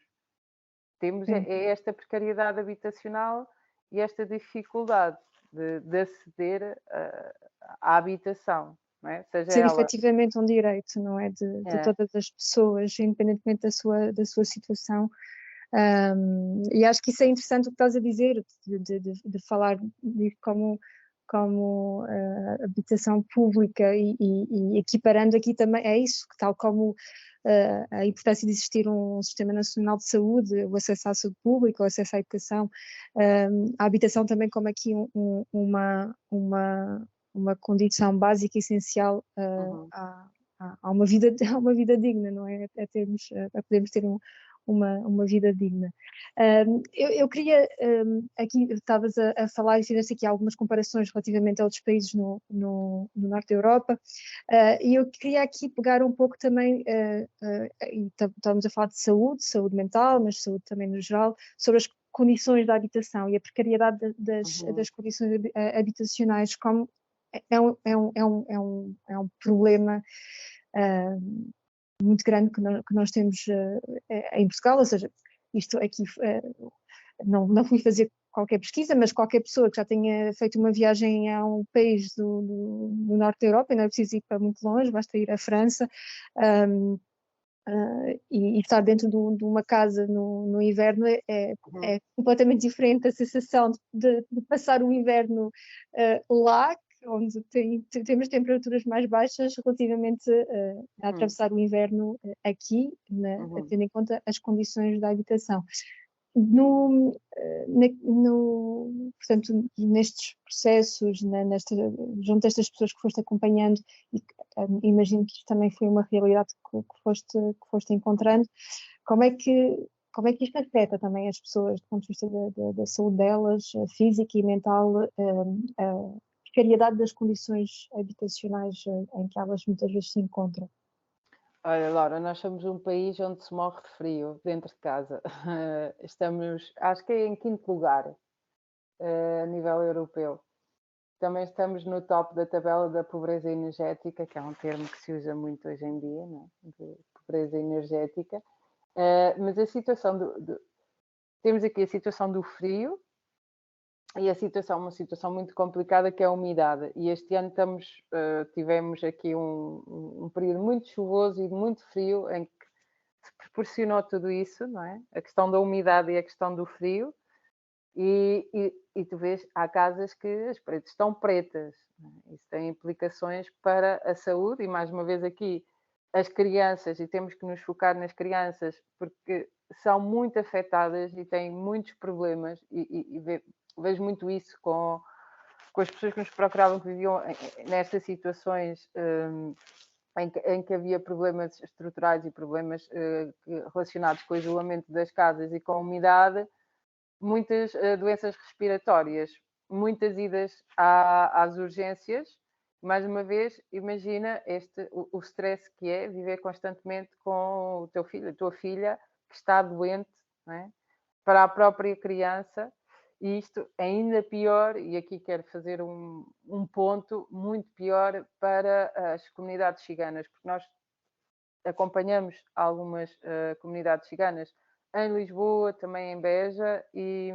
Temos esta precariedade habitacional e esta dificuldade de aceder à habitação, não é? Seja Ser ela... efetivamente um direito, não é? De todas as pessoas, independentemente da sua situação. E acho que isso é interessante o que estás a dizer, de falar de como habitação pública e equiparando aqui também, é isso, que tal como a importância de existir um Sistema Nacional de Saúde, o acesso à saúde pública, o acesso à educação, a habitação também como aqui uma condição básica e essencial a uma vida, a uma vida digna, não é? A podermos ter uma vida digna. Eu queria, aqui estavas a falar e fizeste aqui algumas comparações relativamente a outros países no norte da Europa, e eu queria aqui pegar um pouco também, e estamos a falar de saúde mental, mas saúde também no geral, sobre as condições da habitação e a precariedade das condições habitacionais, como é um problema muito grande que nós temos em Portugal, ou seja, isto aqui não fui fazer qualquer pesquisa, mas qualquer pessoa que já tenha feito uma viagem a um país do norte da Europa, e não é preciso ir para muito longe, basta ir à França, e estar dentro de uma casa no inverno é completamente diferente a sensação de passar o inverno lá, onde temos temperaturas mais baixas relativamente a atravessar o inverno aqui, tendo em conta as condições da habitação. Portanto, nestes processos, junto a estas pessoas que foste acompanhando, e imagino que isto também foi uma realidade que foste encontrando, como é que isto afeta também as pessoas do ponto de vista da saúde delas, física e mental, a precariedade das condições habitacionais em que elas muitas vezes se encontram? Olha, Laura, nós somos um país onde se morre de frio dentro de casa. Estamos, acho que é em quinto lugar a nível europeu. Também estamos no top da tabela da pobreza energética, que é um termo que se usa muito hoje em dia, não é? De pobreza energética. Mas a situação temos aqui a situação do frio e uma situação muito complicada, que é a umidade. E este ano tivemos aqui um período muito chuvoso e muito frio, em que se proporcionou tudo isso, não é? A questão da umidade e a questão do frio. E tu vês, há casas que as paredes estão pretas. Isso tem implicações para a saúde, e mais uma vez aqui as crianças, e temos que nos focar nas crianças, porque são muito afetadas e têm muitos problemas, e vejo muito isso com as pessoas que nos procuravam, que viviam nestas situações em que havia problemas estruturais e problemas relacionados com o isolamento das casas e com a umidade, muitas doenças respiratórias, muitas idas às urgências. Mais uma vez, imagina o stress que é viver constantemente com o teu filho, a tua filha, que está doente, não é? Para a própria criança. E isto é ainda pior, e aqui quero fazer um ponto muito pior para as comunidades ciganas, porque nós acompanhamos algumas comunidades ciganas em Lisboa, também em Beja, e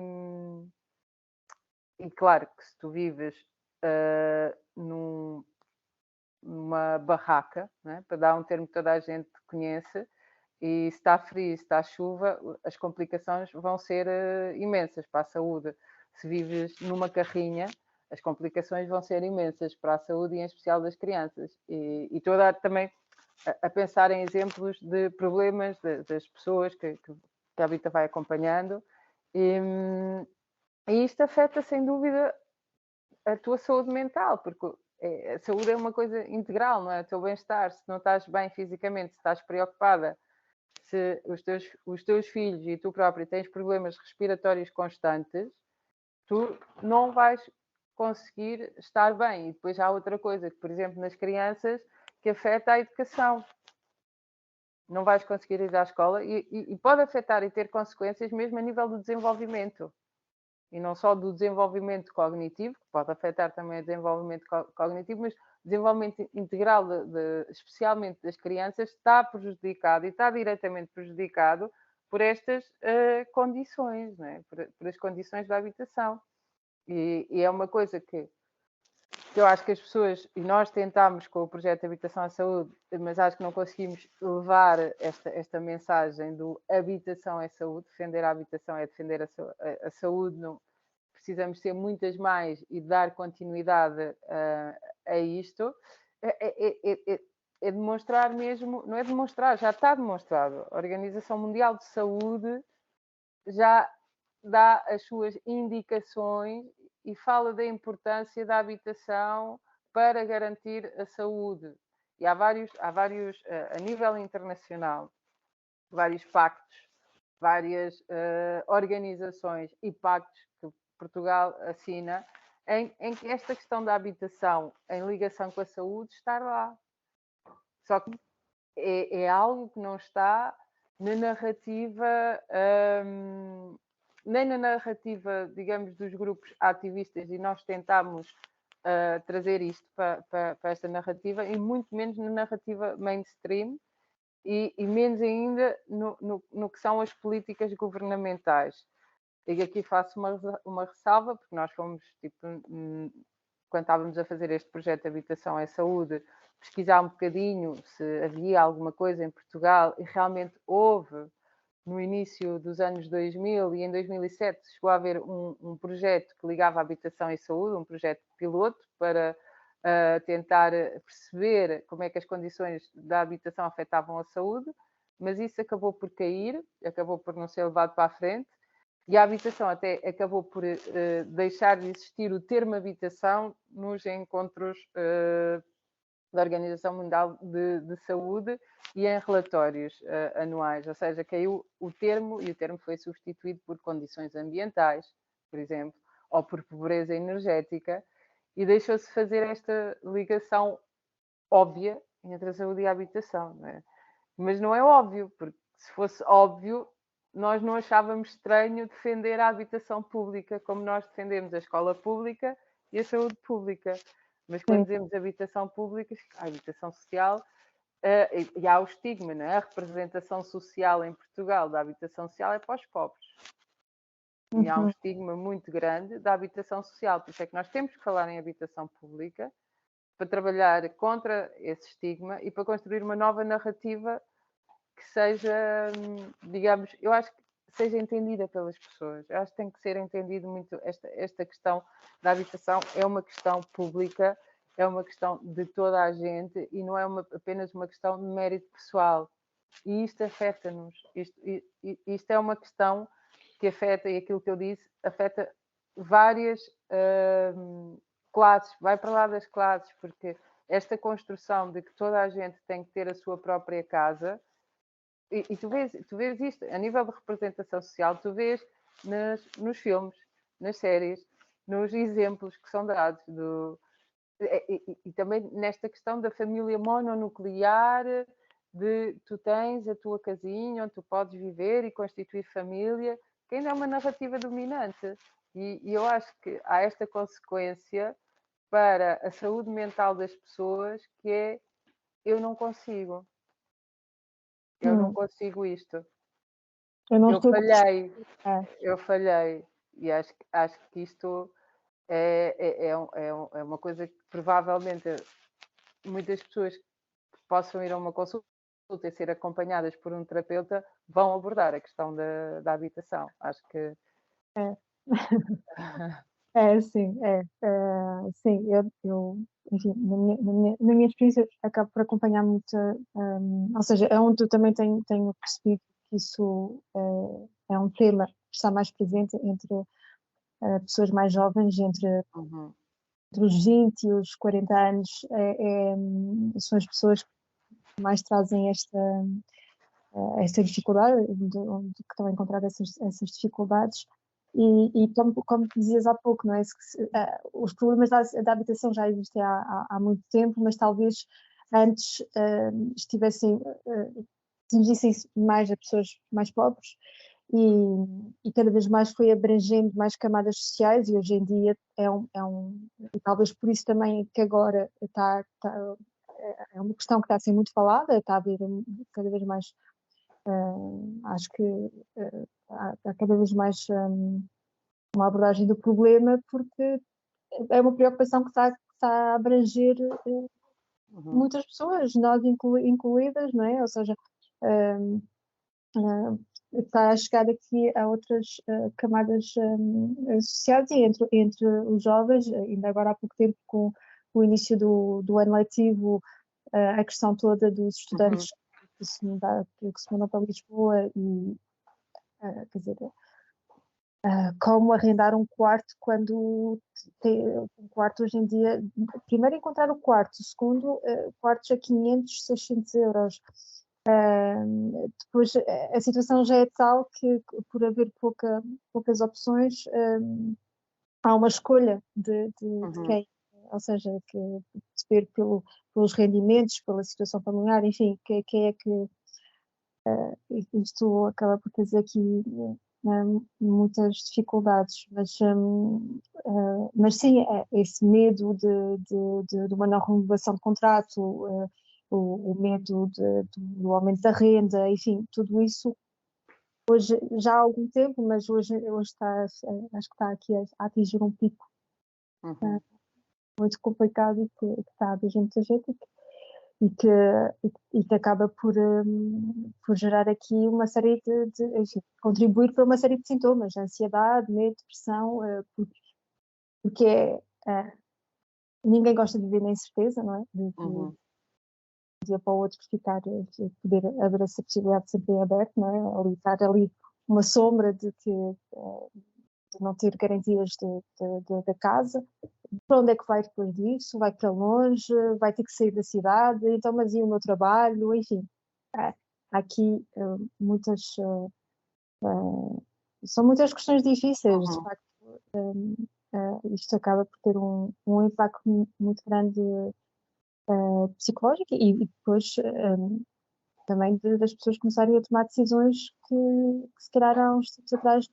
claro que se tu vives numa barraca, né, para dar um termo que toda a gente conhece, e se está frio, se está chuva, as complicações vão ser imensas para a saúde. Se vives numa carrinha, as complicações vão ser imensas para a saúde, e em especial das crianças. E estou a dar também a pensar em exemplos de problemas das pessoas que a Habita vai acompanhando, e isto afeta sem dúvida a tua saúde mental, porque a saúde é uma coisa integral, não é? O teu bem-estar. Se não estás bem fisicamente, se estás preocupada se os teus filhos e tu próprio tens problemas respiratórios constantes, tu não vais conseguir estar bem. E depois há outra coisa, que por exemplo nas crianças, que afeta a educação. Não vais conseguir ir à escola e pode afetar e ter consequências mesmo a nível do desenvolvimento. E não só do desenvolvimento cognitivo, que pode afetar também o desenvolvimento cognitivo, mas o desenvolvimento integral, especialmente das crianças, está prejudicado e está diretamente prejudicado por estas condições, não é? por as condições da habitação. E é uma coisa que eu acho que as pessoas, e nós tentámos com o projeto de Habitação à Saúde, mas acho que não conseguimos levar esta mensagem do habitação é saúde, defender a habitação é defender a saúde, não, precisamos ser muitas mais e dar continuidade a isto, é demonstrar mesmo, não é demonstrar, já está demonstrado, a Organização Mundial de Saúde já dá as suas indicações e fala da importância da habitação para garantir a saúde. E há vários a nível internacional, vários pactos, várias organizações e pactos que Portugal assina, em que esta questão da habitação em ligação com a saúde está lá. Só que é algo que não está na narrativa, nem na narrativa, digamos, dos grupos ativistas, e nós tentámos trazer isto para esta narrativa, e muito menos na narrativa mainstream, e menos ainda no que são as políticas governamentais. E aqui faço uma ressalva, porque nós fomos, tipo, quando estávamos a fazer este projeto de Habitação é Saúde, pesquisar um bocadinho se havia alguma coisa em Portugal, e realmente houve, no início dos anos 2000 e em 2007, chegou a haver um projeto que ligava a habitação e saúde, um projeto piloto, para tentar perceber como é que as condições da habitação afetavam a saúde, mas isso acabou por cair, acabou por não ser levado para a frente, e a habitação até acabou por deixar de existir o termo habitação nos encontros da Organização Mundial de Saúde e em relatórios anuais, ou seja, caiu o termo e o termo foi substituído por condições ambientais, por exemplo, ou por pobreza energética, e deixou-se fazer esta ligação óbvia entre a saúde e a habitação, não é? Mas não é óbvio, porque se fosse óbvio, nós não achávamos estranho defender a habitação pública, como nós defendemos a escola pública e a saúde pública. Mas quando dizemos habitação pública, a habitação social, e há o estigma, não é? A representação social em Portugal da habitação social é para os pobres. E há um estigma muito grande da habitação social. Por isso é que nós temos que falar em habitação pública para trabalhar contra esse estigma e para construir uma nova narrativa que seja, digamos, eu acho que seja entendida pelas pessoas. Eu acho que tem que ser entendido muito esta questão da habitação. É uma questão pública, é uma questão de toda a gente e não é apenas uma questão de mérito pessoal. E isto afeta-nos. Isto é uma questão que afeta, e aquilo que eu disse, afeta várias classes, vai para lá das classes, porque esta construção de que toda a gente tem que ter a sua própria casa, e tu vês isto, a nível de representação social, tu vês nos filmes, nas séries, nos exemplos que são dados, e também nesta questão da família mononuclear, de tu tens a tua casinha onde tu podes viver e constituir família, que ainda é uma narrativa dominante. E eu acho que há esta consequência para a saúde mental das pessoas, que é: eu não consigo. Eu não consigo isto. Eu falhei. E acho que isto é uma coisa que provavelmente muitas pessoas que possam ir a uma consulta e ser acompanhadas por um terapeuta vão abordar a questão da habitação. Acho que... Sim, sim, enfim, na minha experiência acabo por acompanhar muito, ou seja, é onde eu também tenho percebido que isso é um tema que está mais presente entre pessoas mais jovens, entre os 20 e os 40 anos, são as pessoas que mais trazem esta dificuldade, onde que estão a encontrar essas dificuldades. E como dizias há pouco, não é? Os problemas da habitação já existem há muito tempo, mas talvez antes atingissem mais a pessoas mais pobres e cada vez mais foi abrangendo mais camadas sociais e hoje em dia e talvez por isso também que agora é uma questão que está a ser muito falada, está a haver cada vez mais, acho que há cada vez mais uma abordagem do problema, porque é uma preocupação que está a abranger muitas pessoas, nós incluídas, não é? Ou seja, está a chegar aqui a outras camadas sociais e entre os jovens, ainda agora há pouco tempo com o início do ano letivo, a questão toda dos estudantes que se mudam para Lisboa e, quer dizer, como arrendar um quarto quando um quarto hoje em dia, primeiro encontrar o quarto, segundo, quartos a 500, 600 euros. Depois a situação já é tal que por haver poucas opções, há uma escolha de quem, ou seja, que de ver pelos rendimentos, pela situação familiar, enfim, quem é que isto acaba por trazer aqui muitas dificuldades, mas sim, esse medo de uma não renovação de contrato, o medo do aumento da renda, enfim, tudo isso hoje já há algum tempo, mas hoje está, acho que está aqui a atingir um pico muito complicado e que está a atingir muita gente e que acaba por gerar aqui uma série enfim, contribuir para uma série de sintomas, ansiedade, medo, depressão, porque ninguém gosta de viver na incerteza, não é? De um dia para o outro poder haver essa possibilidade sempre em aberto, não é? Ali estar ali uma sombra de não ter garantias da casa. Para onde é que vai depois disso? Vai para longe? Vai ter que sair da cidade? Então, mas e o meu trabalho? Enfim, há aqui muitas... são muitas questões difíceis, de facto. Isto acaba por ter um impacto muito grande psicológico e depois também das pessoas começarem a tomar decisões que se calhar há uns tempos atrás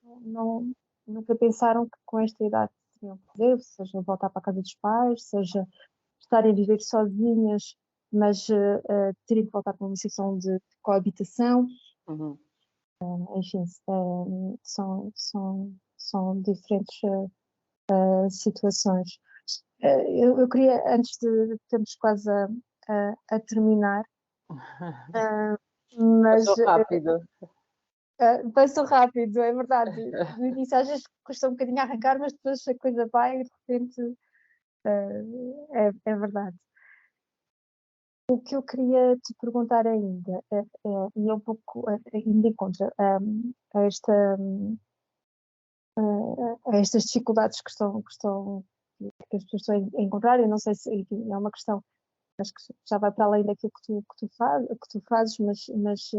nunca pensaram que com esta idade teriam que fazer, seja voltar para a casa dos pais, seja estarem a viver sozinhas, mas terem que voltar para uma situação de coabitação. Enfim, são diferentes situações. Eu queria, antes de termos quase a terminar, mas passou rápido. Passou rápido, é verdade. No início às vezes custa um bocadinho a arrancar, mas depois a coisa vai e de repente é verdade. O que eu queria te perguntar ainda, e é um pouco ainda em contra a estas dificuldades que as pessoas estão a encontrar, eu não sei se enfim, é uma questão, acho que já vai para além daquilo que tu fazes, mas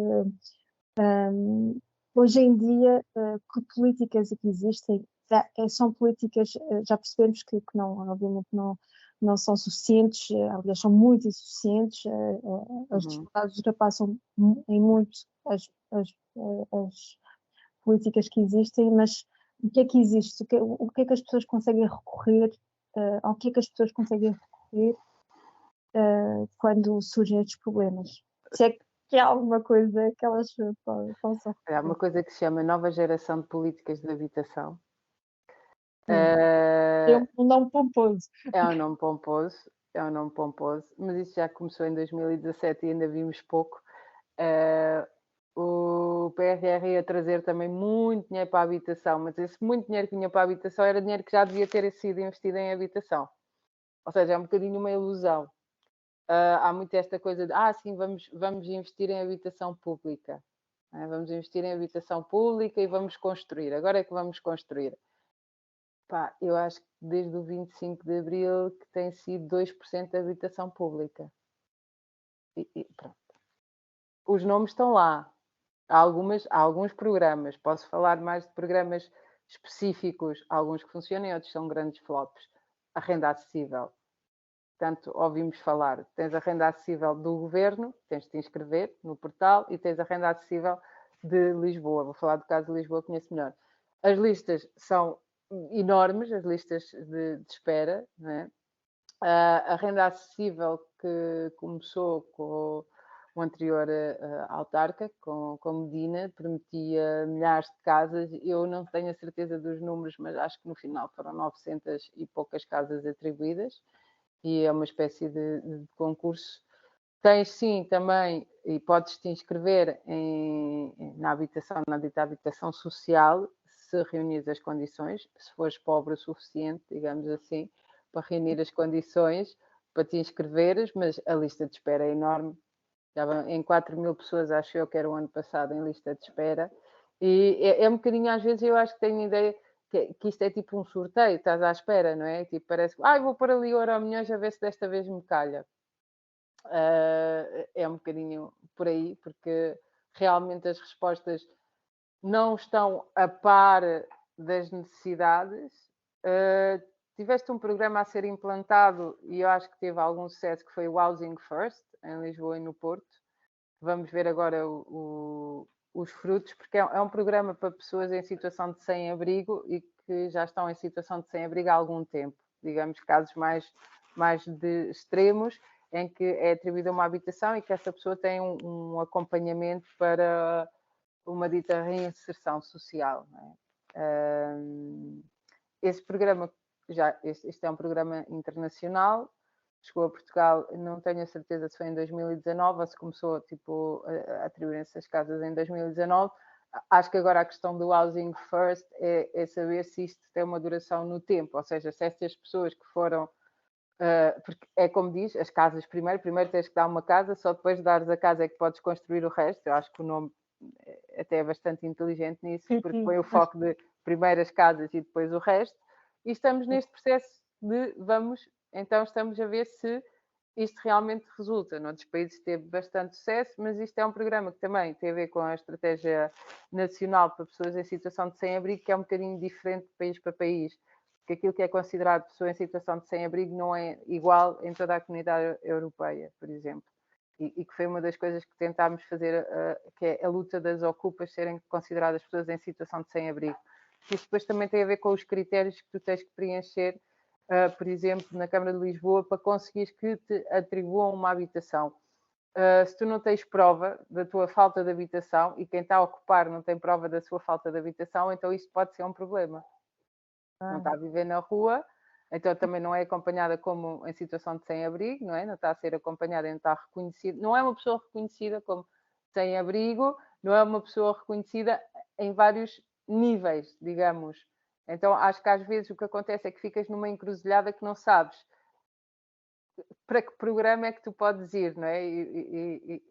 hoje em dia, que políticas é que existem? São políticas, já percebemos que não, obviamente não são suficientes, aliás, são muito insuficientes, as dificuldades ultrapassam em muito as políticas que existem, mas o que é que existe? O que é que as pessoas conseguem recorrer? Ao que é que as pessoas conseguem recorrer quando surgem estes problemas? Se é que há alguma coisa que elas possam Há uma coisa que se chama Nova Geração de Políticas de Habitação. é um nome pomposo. É um nome pomposo, mas isso já começou em 2017 e ainda vimos pouco. O PRR ia trazer também muito dinheiro para a habitação, mas esse muito dinheiro que vinha para a habitação era dinheiro que já devia ter sido investido em habitação. Ou seja, é um bocadinho uma ilusão. Há muito esta coisa de, sim, vamos investir em habitação pública. Vamos investir em habitação pública e vamos construir. Agora é que vamos construir. Eu acho que desde o 25 de Abril que tem sido 2% de habitação pública. E pronto. Os nomes estão lá. há alguns programas, posso falar mais de programas específicos, alguns que funcionam e outros são grandes flops. A renda acessível. Portanto, ouvimos falar, tens a renda acessível do governo, tens de te inscrever no portal, e tens a renda acessível de Lisboa. Vou falar do caso de Lisboa, conheço melhor. As listas são enormes, as listas de espera, não é? A renda acessível que começou com o anterior autarca, com Medina, permitia milhares de casas. Eu não tenho a certeza dos números, mas acho que no final foram 900 e poucas casas atribuídas, e é uma espécie de concurso. Tens sim também, e podes te inscrever na dita habitação social, se reunires as condições, se fores pobre o suficiente, digamos assim, para reunir as condições para te inscreveres, mas a lista de espera é enorme. Estava em 4.000 pessoas, acho eu, que era o ano passado, em lista de espera. E é um bocadinho, às vezes, eu acho que tenho a ideia que isto é tipo um sorteio, estás à espera, não é? Tipo, parece que, vou pôr ali Euromilhões a ver se desta vez me calha. É um bocadinho por aí, porque realmente as respostas não estão a par das necessidades. Tiveste um programa a ser implantado e eu acho que teve algum sucesso, que foi o Housing First, em Lisboa e no Porto. Vamos ver agora os frutos, porque é um programa para pessoas em situação de sem-abrigo e que já estão em situação de sem-abrigo há algum tempo. Digamos, casos mais de extremos, em que é atribuída uma habitação e que essa pessoa tem um acompanhamento para uma dita reinserção social. Não é? Esse programa, este é um programa internacional, chegou a Portugal, não tenho a certeza se foi em 2019 ou se começou tipo, a atribuir essas casas em 2019. Acho que agora a questão do housing first é saber se isto tem uma duração no tempo, ou seja, se estas pessoas que foram, porque é como diz, as casas primeiro tens que dar uma casa, só depois de dares a casa é que podes construir o resto. Eu acho que o nome até é bastante inteligente nisso, porque põe o foco de primeiras casas e depois o resto, e estamos neste processo de estamos a ver se isto realmente resulta. Noutros países teve bastante sucesso, mas isto é um programa que também tem a ver com a estratégia nacional para pessoas em situação de sem-abrigo, que é um bocadinho diferente de país para país, porque aquilo que é considerado pessoa em situação de sem-abrigo não é igual em toda a comunidade europeia, por exemplo. E que foi uma das coisas que tentámos fazer, que é a luta das ocupas serem consideradas pessoas em situação de sem-abrigo. Isso depois também tem a ver com os critérios que tu tens que preencher, por exemplo, na Câmara de Lisboa, para conseguires que te atribuam uma habitação. Se tu não tens prova da tua falta de habitação e quem está a ocupar não tem prova da sua falta de habitação, então isso pode ser um problema. Não está a viver na rua, então também não é acompanhada como em situação de sem-abrigo, não é? Não está a ser acompanhada e não está reconhecida. Não é uma pessoa reconhecida como sem-abrigo, não é uma pessoa reconhecida em vários níveis, digamos. Então acho que às vezes o que acontece é que ficas numa encruzilhada que não sabes para que programa é que tu podes ir, não é? E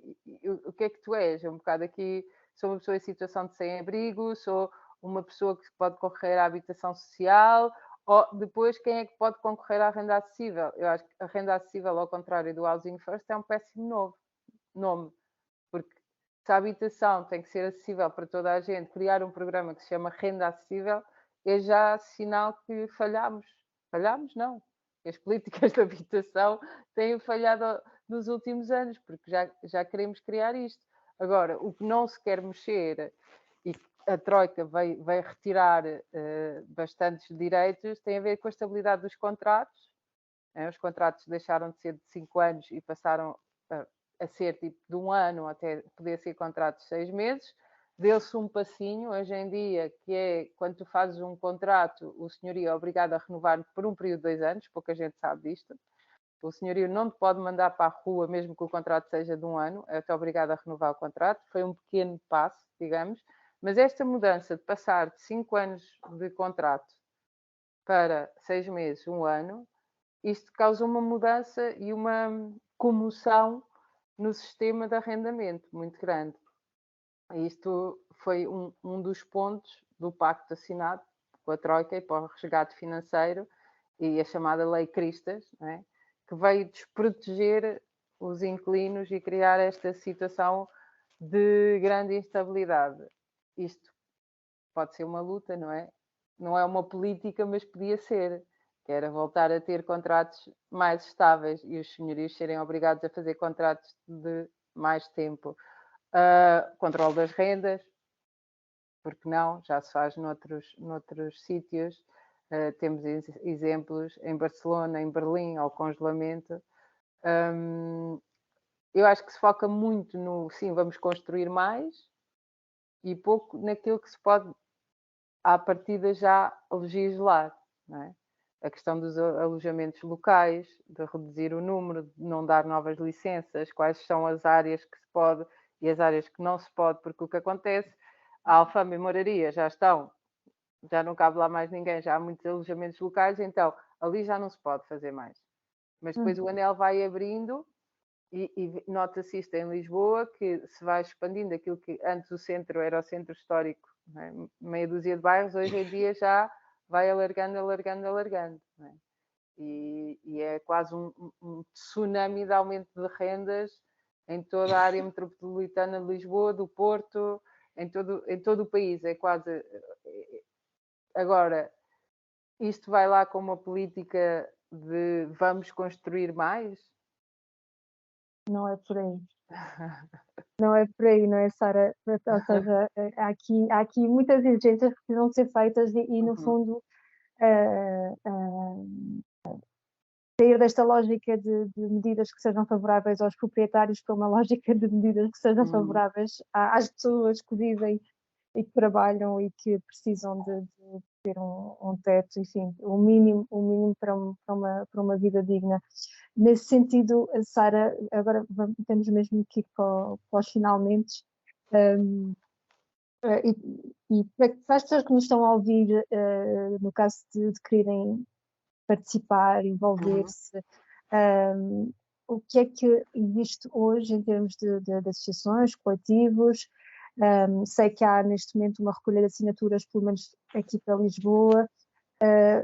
o que é que tu és? É um bocado aqui, sou uma pessoa em situação de sem-abrigo, sou uma pessoa que pode concorrer à habitação social, ou depois quem é que pode concorrer à renda acessível? Eu acho que a renda acessível, ao contrário do Housing First, é um péssimo nome, porque se a habitação tem que ser acessível para toda a gente, criar um programa que se chama renda acessível é já sinal que falhamos. Falhamos? Não. As políticas de habitação têm falhado nos últimos anos, porque já queremos criar isto. Agora, o que não se quer mexer, e a Troika veio retirar bastantes direitos, tem a ver com a estabilidade dos contratos. Os contratos deixaram de ser de 5 anos e passaram a ser tipo de 1 ano, até poder ser contratos de 6 meses. Deu-se um passinho hoje em dia, que é quando tu fazes um contrato, o senhorio é obrigado a renovar por um período de 2 anos, pouca gente sabe disto. O senhorio não te pode mandar para a rua, mesmo que o contrato seja de 1 ano, é-te obrigado a renovar o contrato. Foi um pequeno passo, digamos, mas esta mudança de passar de 5 anos de contrato para 6 meses, 1 ano, isto causa uma mudança e uma comoção no sistema de arrendamento muito grande. Isto foi um dos pontos do pacto assinado com a Troika e para o resgate financeiro e a chamada Lei Cristas, não é? Que veio desproteger os inquilinos e criar esta situação de grande instabilidade. Isto pode ser uma luta, não é? Não é uma política, mas podia ser, que era voltar a ter contratos mais estáveis e os senhorios serem obrigados a fazer contratos de mais tempo. Controle das rendas, porque não? Já se faz noutros sítios. Temos exemplos em Barcelona, em Berlim, ao congelamento. Eu acho que se foca muito no, sim, vamos construir mais e pouco naquilo que se pode, à partida, já legislar, não é? A questão dos alojamentos locais, de reduzir o número, de não dar novas licenças, quais são as áreas que se pode e as áreas que não se pode, porque o que acontece, a Alfama e Moraria já não cabe lá mais ninguém, já há muitos alojamentos locais, então ali já não se pode fazer mais. Mas depois o anel vai abrindo e nota-se isto em Lisboa, que se vai expandindo aquilo que antes o centro era o centro histórico, não é? Meia dúzia de bairros, hoje em dia já vai alargando. Não é? E é quase um tsunami de aumento de rendas em toda a área metropolitana de Lisboa, do Porto, em todo o país. É quase. Agora, isto vai lá com uma política de vamos construir mais? Não é por aí. Não é por aí, não é, Sara? Ou seja, há aqui muitas exigências que precisam ser feitas e no fundo, sair desta lógica de medidas que sejam favoráveis aos proprietários para uma lógica de medidas que sejam favoráveis às pessoas que vivem e que trabalham e que precisam de ter um teto, enfim, o mínimo para uma vida digna. Nesse sentido, Sara, agora temos mesmo que ir para os finalmente. E para as pessoas que nos estão a ouvir, no caso de quererem participar, envolver-se, o que é que existe hoje em termos de associações, coletivos? Sei que há neste momento uma recolha de assinaturas, pelo menos aqui para Lisboa.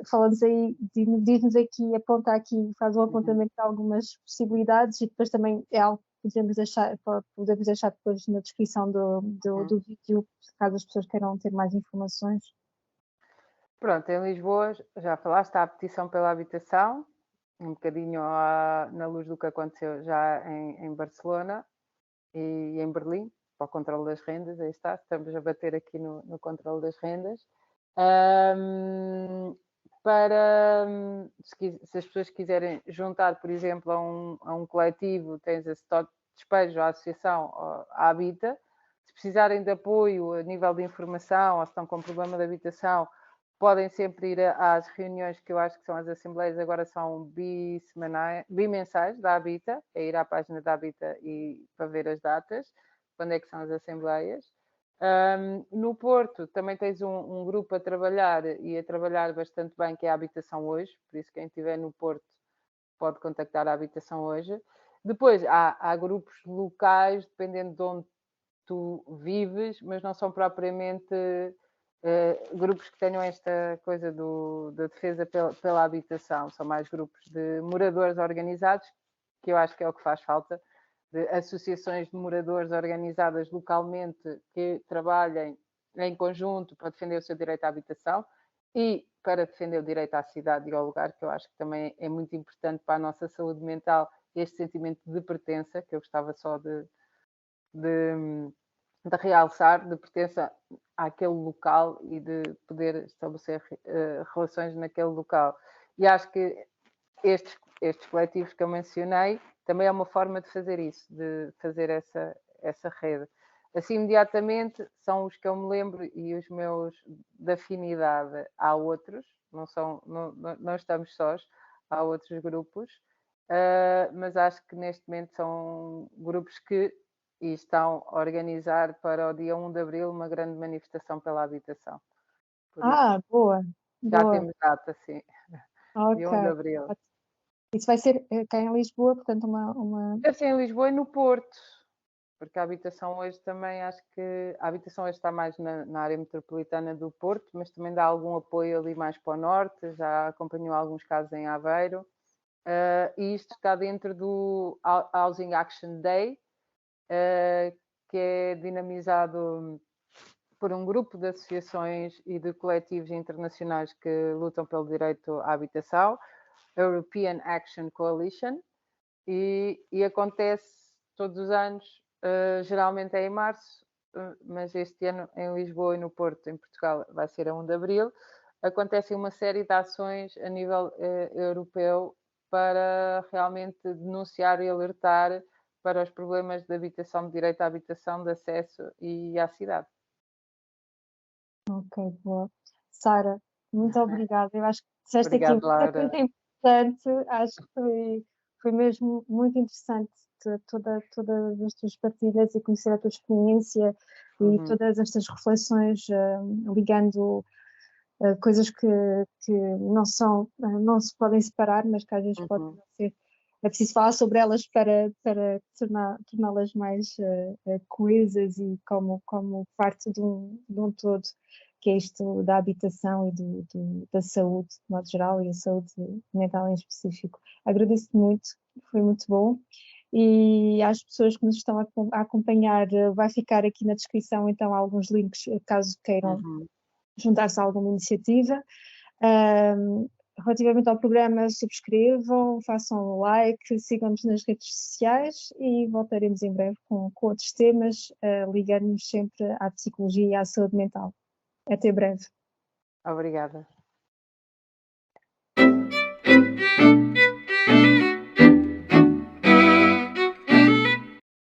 Fala-nos aí, diz-nos aqui, aponta aqui, faz um apontamento de algumas possibilidades e depois também é algo que podemos deixar depois na descrição do vídeo, caso as pessoas queiram ter mais informações. Pronto, em Lisboa, já falaste, há a petição pela habitação, um bocadinho na luz do que aconteceu já em Barcelona e em Berlim, para o controle das rendas, aí está, estamos a bater aqui no controle das rendas. Se as pessoas quiserem juntar, por exemplo, a um coletivo, tens esse toque de despejo, a associação, a Habita, se precisarem de apoio a nível de informação ou se estão com problema de habitação, podem sempre ir às reuniões, que eu acho que são as assembleias, agora são bimensais da Habita, é ir à página da Habita para ver as datas, quando é que são as assembleias. No Porto também tens um grupo a trabalhar e a trabalhar bastante bem, que é a Habitação Hoje, por isso quem estiver no Porto pode contactar a Habitação Hoje. Depois há grupos locais, dependendo de onde tu vives, mas não são propriamente grupos que tenham esta coisa da defesa pela habitação, são mais grupos de moradores organizados, que eu acho que é o que faz falta, de associações de moradores organizadas localmente que trabalhem em conjunto para defender o seu direito à habitação e para defender o direito à cidade e ao lugar, que eu acho que também é muito importante para a nossa saúde mental, este sentimento de pertença, que eu gostava só de realçar, de pertença àquele local e de poder estabelecer relações naquele local. E acho que estes coletivos que eu mencionei também é uma forma de fazer isso, de fazer essa rede. Assim, imediatamente, são os que eu me lembro e os meus de afinidade. Há outros, não estamos sós, há outros grupos, mas acho que neste momento são grupos que estão a organizar para o dia 1 de Abril uma grande manifestação pela habitação. Boa. Já temos data, sim. Dia 1 de Ok. Abril. Isso vai ser cá em Lisboa, portanto, uma... Deve ser em Lisboa e no Porto, porque a habitação hoje também, acho que a habitação hoje está mais na área metropolitana do Porto, mas também dá algum apoio ali mais para o norte, já acompanhou alguns casos em Aveiro, e isto está dentro do Housing Action Day, que é dinamizado por um grupo de associações e de coletivos internacionais que lutam pelo direito à habitação, European Action Coalition, e acontece todos os anos, geralmente é em março, mas este ano em Lisboa e no Porto, em Portugal, vai ser a 1 de abril. Acontecem uma série de ações a nível europeu para realmente denunciar e alertar para os problemas de habitação, de direito à habitação, de acesso e à cidade. Ok, boa. Sara, muito obrigada. Eu acho que disseste aqui Obrigada, muita Laura. coisa importante. Acho que foi mesmo muito interessante todas as tuas partilhas e conhecer a tua experiência e todas estas reflexões, ligando coisas que não se podem separar, mas que às vezes podem ser. É preciso falar sobre elas para torná-las mais coesas e como parte de um todo, que é isto da habitação e da saúde, de modo geral, e a saúde mental em específico. Agradeço-te muito, foi muito bom. E às pessoas que nos estão a acompanhar, vai ficar aqui na descrição então alguns links, caso queiram juntar-se a alguma iniciativa. Relativamente ao programa, subscrevam, façam like, sigam-nos nas redes sociais e voltaremos em breve com outros temas, ligando-nos sempre à psicologia e à saúde mental. Até breve. Obrigada.